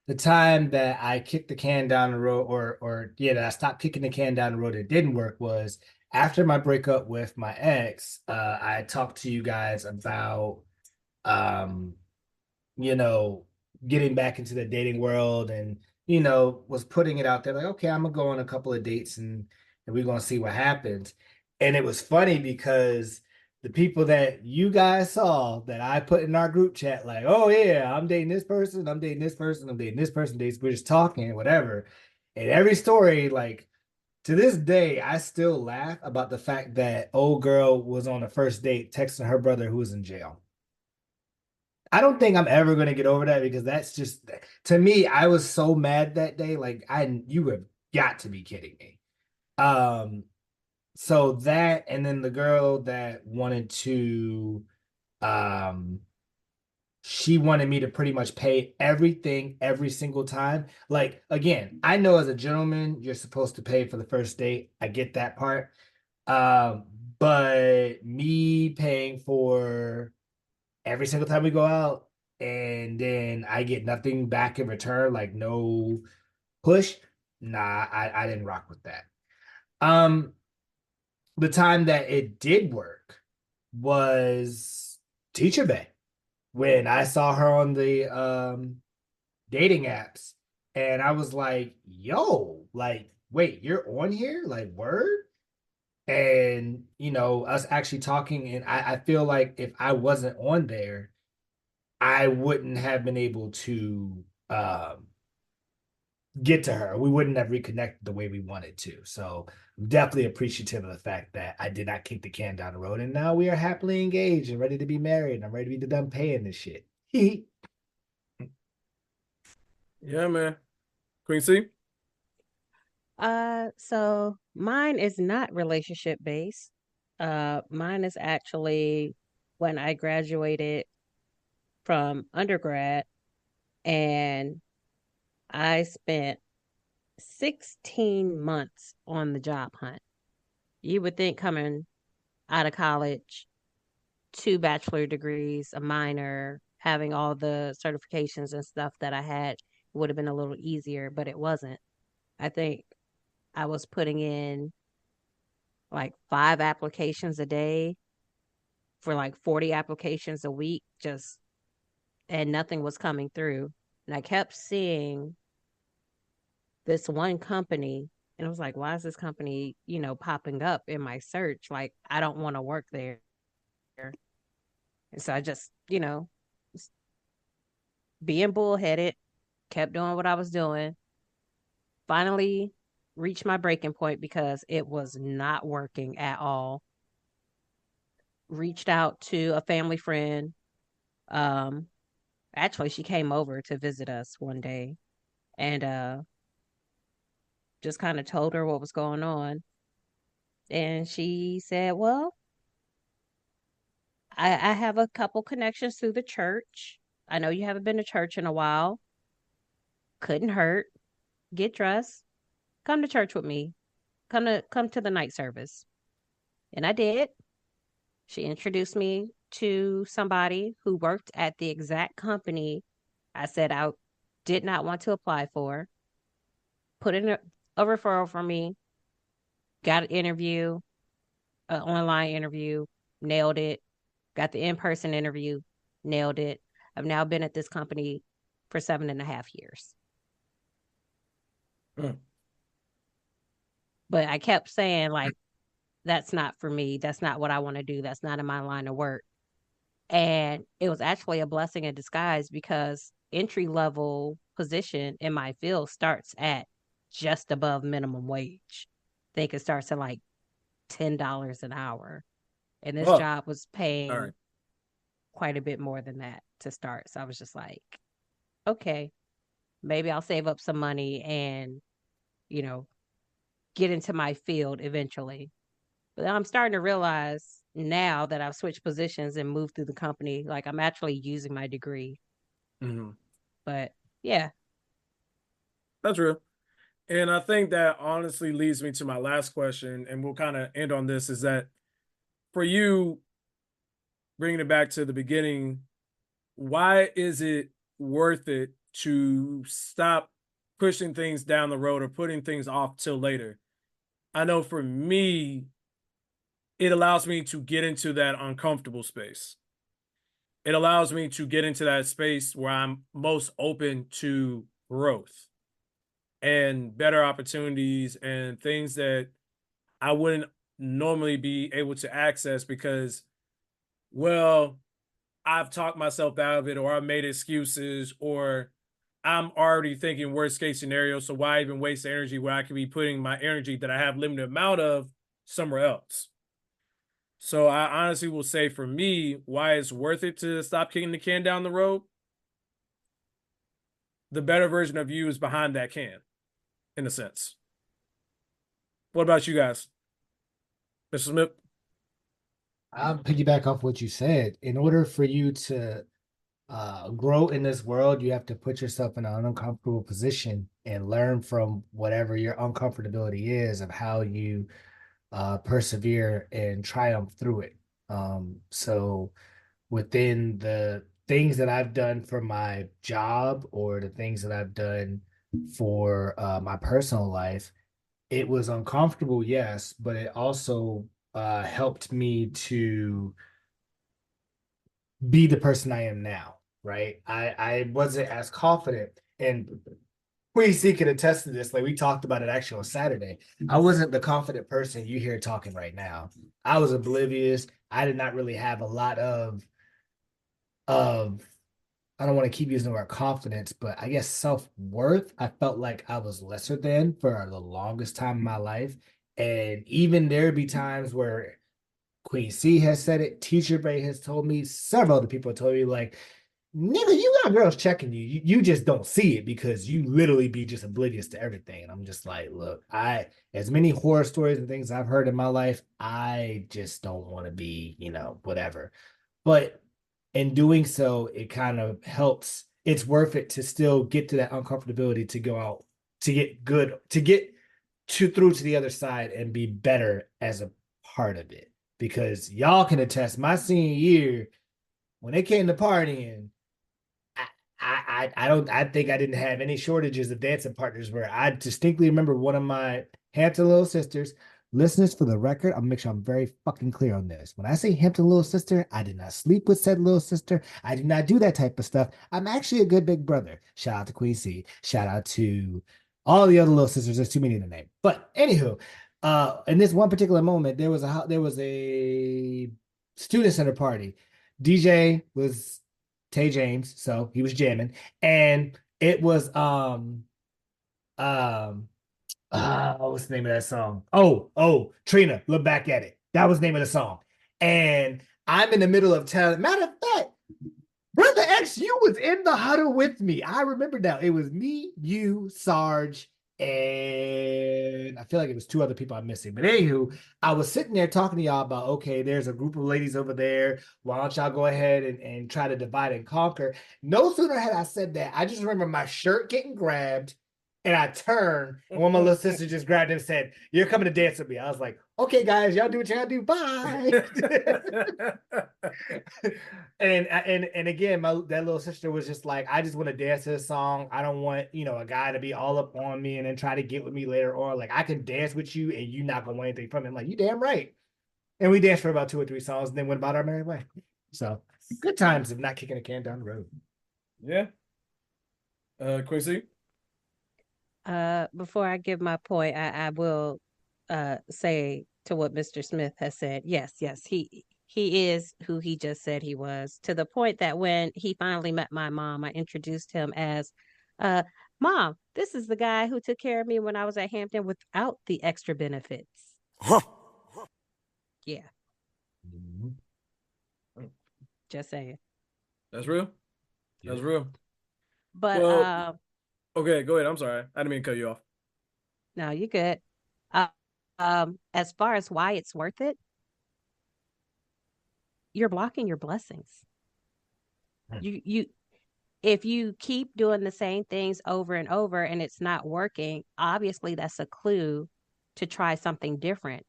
The time that I kicked the can down the road, or yeah, that I stopped kicking the can down the road, it didn't work, was after my breakup with my ex. I talked to you guys about um you know, getting back into the dating world, and, was putting it out there like, okay, I'm gonna go on a couple of dates, and we're gonna see what happens. And it was funny because the people that you guys saw that I put in our group chat, like, oh yeah, I'm dating this person, I'm dating this person, I'm dating this person, we're just talking, whatever. And every story, like, to this day, I still laugh about the fact that old girl was on a first date texting her brother who was in jail. I don't think I'm ever gonna get over that because that's just, to me, I was so mad that day. Like, you have got to be kidding me. Um, so that, and then the girl that wanted to, um, she wanted me to pretty much pay everything every single time. Like, again, I know as a gentleman, you're supposed to pay for the first date. I get that part. Um, but me paying for every single time we go out, and then I get nothing back in return, like no push. Nah, I didn't rock with that. Um, the time that it did work was Teacher Bay, when I saw her on the dating apps, and I was like, yo, like, wait, you're on here? Like, word? And us actually talking, and I feel like if I wasn't on there, I wouldn't have been able to get to her. We wouldn't have reconnected the way we wanted to. So I'm definitely appreciative of the fact that I did not kick the can down the road. And now we are happily engaged and ready to be married. And I'm ready to be done paying this shit. Yeah, man. Queen C? So mine is not relationship based. Mine is actually when I graduated from undergrad, and I spent 16 months on the job hunt. You would think coming out of college, 2 bachelor degrees, a minor, having all the certifications and stuff that I had would have been a little easier, but it wasn't. I think I was putting in like 5 applications a day for like 40 applications a week, and nothing was coming through. And I kept seeing this one company, and I was like, why is this company, popping up in my search? Like, I don't want to work there. And so I just, being bullheaded, kept doing what I was doing. Finally reached my breaking point because it was not working at all. Reached out to a family friend. Um, Actually, she came over to visit us one day, and just kind of told her what was going on. And she said, well, I have a couple connections through the church. I know you haven't been to church in a while. Couldn't hurt. Get dressed. Come to church with me. Come to the night service. And I did. She introduced me to somebody who worked at the exact company I said I did not want to apply for. Put in a referral for me. Got an interview, an online interview, nailed it. Got the in-person interview, nailed it. I've now been at this company for 7.5 years. But I kept saying, like, that's not for me. That's not what I want to do. That's not in my line of work. And it was actually a blessing in disguise because entry level position in my field starts at just above minimum wage. I think it starts at like $10 an hour. And this job was paying quite a bit more than that to start. So I was just like, okay, maybe I'll save up some money and, get into my field eventually. But I'm starting to realize now that I've switched positions and moved through the company, like I'm actually using my degree. Mm-hmm. But yeah. That's real. And I think that honestly leads me to my last question, and we'll kind of end on this, is that for you, bringing it back to the beginning, why is it worth it to stop pushing things down the road or putting things off till later? I know for me, it allows me to get into that uncomfortable space. It allows me to get into that space where I'm most open to growth and better opportunities and things that I wouldn't normally be able to access because, well, I've talked myself out of it, or I made excuses, or I'm already thinking worst case scenario. So why even waste energy where I could be putting my energy that I have limited amount of somewhere else? So I honestly will say for me, why it's worth it to stop kicking the can down the road. The better version of you is behind that can, in a sense. What about you guys, Mr. Smith? I'll piggyback off what you said. In order for you to grow in this world, you have to put yourself in an uncomfortable position and learn from whatever your uncomfortability is of how you persevere and triumph through it. So within the things that I've done for my job or the things that I've done for my personal life, it was uncomfortable, yes, but it also helped me to be the person I am now, right? I wasn't as confident, and we C can attest to this. Like we talked about it actually on Saturday. I wasn't the confident person you hear talking right now. I was oblivious. I did not really have a lot of I don't want to keep using the word confidence, but I guess self-worth. I felt like I was lesser than for the longest time in my life. And even there'd be times where Queen C has said it, Teacher Bay has told me, several other people have told me, like, nigga, you got girls checking you. You just don't see it because you literally be just oblivious to everything. And I'm just like, look, as many horror stories and things I've heard in my life, I just don't want to be, whatever. But in doing so, it kind of helps. It's worth it to still get to that uncomfortability to go out, to get good, to get through to the other side and be better as a part of it. Because y'all can attest, my senior year, when it came to partying, I think I didn't have any shortages of dancing partners. Where I distinctly remember one of my Hampton little sisters. Listeners, for the record, I'll make sure I'm very fucking clear on this. When I say Hampton little sister, I did not sleep with said little sister. I did not do that type of stuff. I'm actually a good big brother. Shout out to Queen C. Shout out to all the other little sisters. There's too many to name. But anywho, in this one particular moment, there was a student center party. DJ was Tay James, so he was jamming, and it was what's the name of that song? Oh, Trina, look back at it. That was the name of the song. And I'm in the middle of telling, matter of fact, Brother X, you was in the huddle with me. I remember now. It was me, you, Sarge, and I feel like it was two other people I'm missing. But anywho, I was sitting there talking to y'all about, okay, there's a group of ladies over there. Why don't y'all go ahead and try to divide and conquer? No sooner had I said that, I just remember my shirt getting grabbed. And I turned, and one of my little sisters just grabbed him and said, "You're coming to dance with me." I was like, "Okay, guys, y'all do what y'all do. Bye." and again, that little sister was just like, "I just want to dance to this song. I don't want a guy to be all up on me and then try to get with me later, or like I can dance with you and you not gonna want anything from it." I'm like, "You damn right." And we danced for about 2 or 3 songs, and then went about our merry way. So good times of not kicking a can down the road. Yeah. Quincy. Before I give my point, I will say to what Mr. Smith has said. Yes, he is who he just said he was, to the point that when he finally met my mom, I introduced him as Mom, this is the guy who took care of me when I was at Hampton without the extra benefits. Yeah. Just saying. That's real. That's real. But well, okay, go ahead. I'm sorry. I didn't mean to cut you off. No, you're good. As far as why it's worth it, you're blocking your blessings. You if you keep doing the same things over and over and it's not working, obviously that's a clue to try something different.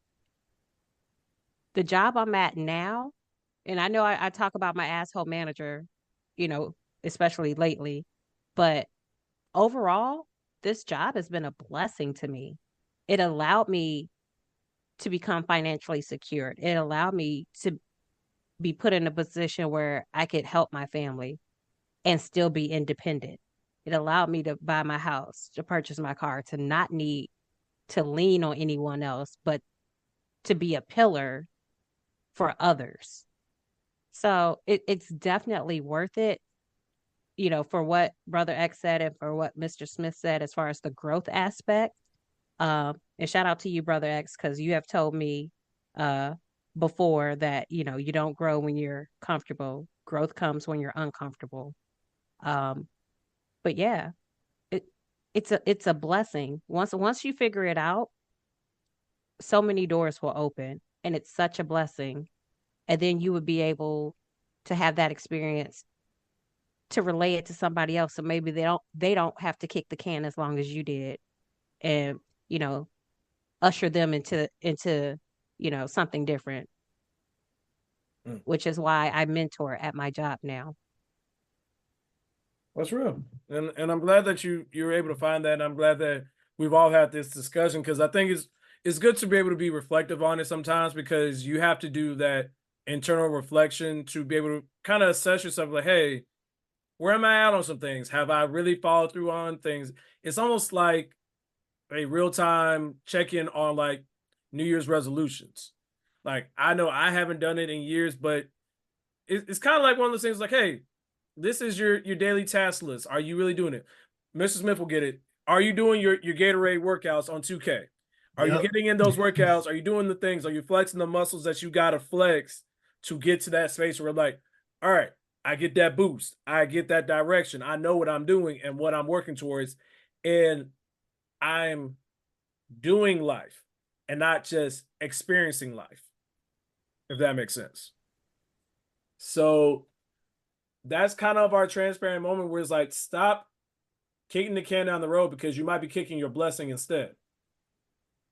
The job I'm at now, and I know I talk about my asshole manager, you know, especially lately, but overall, this job has been a blessing to me. It allowed me to become financially secured. It allowed me to be put in a position where I could help my family and still be independent. It allowed me to buy my house, to purchase my car, to not need to lean on anyone else, but to be a pillar for others. So it's definitely worth it, you know, for what Brother X said and for what Mr. Smith said as far as the growth aspect. And shout out to you, Brother X, because you have told me uh, before that, you know, you don't grow when you're comfortable. Growth comes when you're uncomfortable. Um, but yeah, it it's a blessing. Once you figure it out, so many doors will open, and it's such a blessing. And then you would be able to have that experience to relay it to somebody else, so maybe they don't have to kick the can as long as you did, and you know, usher them into you know, something different, which is why I mentor at my job now. That's real, and I'm glad that you're able to find that. And I'm glad that we've all had this discussion because I think it's good to be able to be reflective on it sometimes because you have to do that internal reflection to be able to kind of assess yourself. Like, hey, where am I at on some things? Have I really followed through on things? It's almost like a real time check in on like New Year's resolutions. Like I know I haven't done it in years, but it's kind of like one of those things. Like, hey, this is your daily task list. Are you really doing it? Mr. Smith will get it. Are you doing your Gatorade workouts on 2K? Are you Yep. getting in those workouts? Are you doing the things? Are you flexing the muscles that you gotta flex to get to that space where like, all right, I get that boost, I get that direction, I know what I'm doing and what I'm working towards, and I'm doing life and not just experiencing life, if that makes sense. So that's kind of our transparent moment where it's like, stop kicking the can down the road because you might be kicking your blessing instead.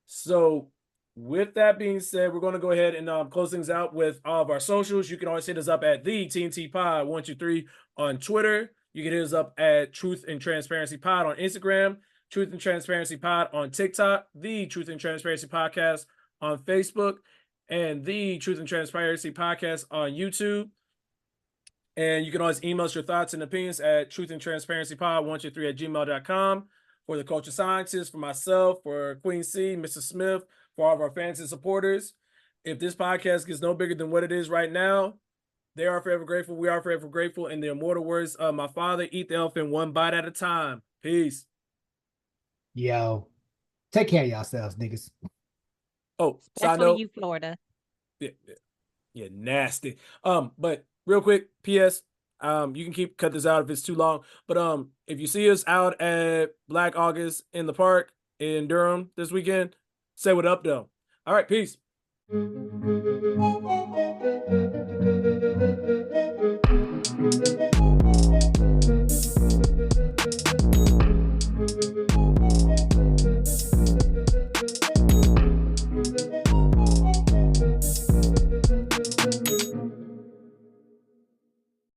So, with that being said, we're going to go ahead and close things out with all of our socials. You can always hit us up at the TNT Pod 123 on Twitter. You can hit us up at Truth and Transparency Pod on Instagram, Truth and Transparency Pod on TikTok, the Truth and Transparency Podcast on Facebook, and the Truth and Transparency Podcast on YouTube. And you can always email us your thoughts and opinions at truthandtransparencypod123 at gmail.com. For the culture scientists, for myself, for Queen C, Mr. Smith, for all of our fans and supporters. If this podcast gets no bigger than what it is right now, they are forever grateful. We are forever grateful. In the immortal words of my father, eat the elephant one bite at a time. Peace. Yo, take care of yourselves, niggas. Oh, That's side for note. you, Florida. Yeah, nasty. But real quick, P.S. You can cut this out if it's too long. But if you see us out at Black August in the park in Durham this weekend, say what up though. All right, peace.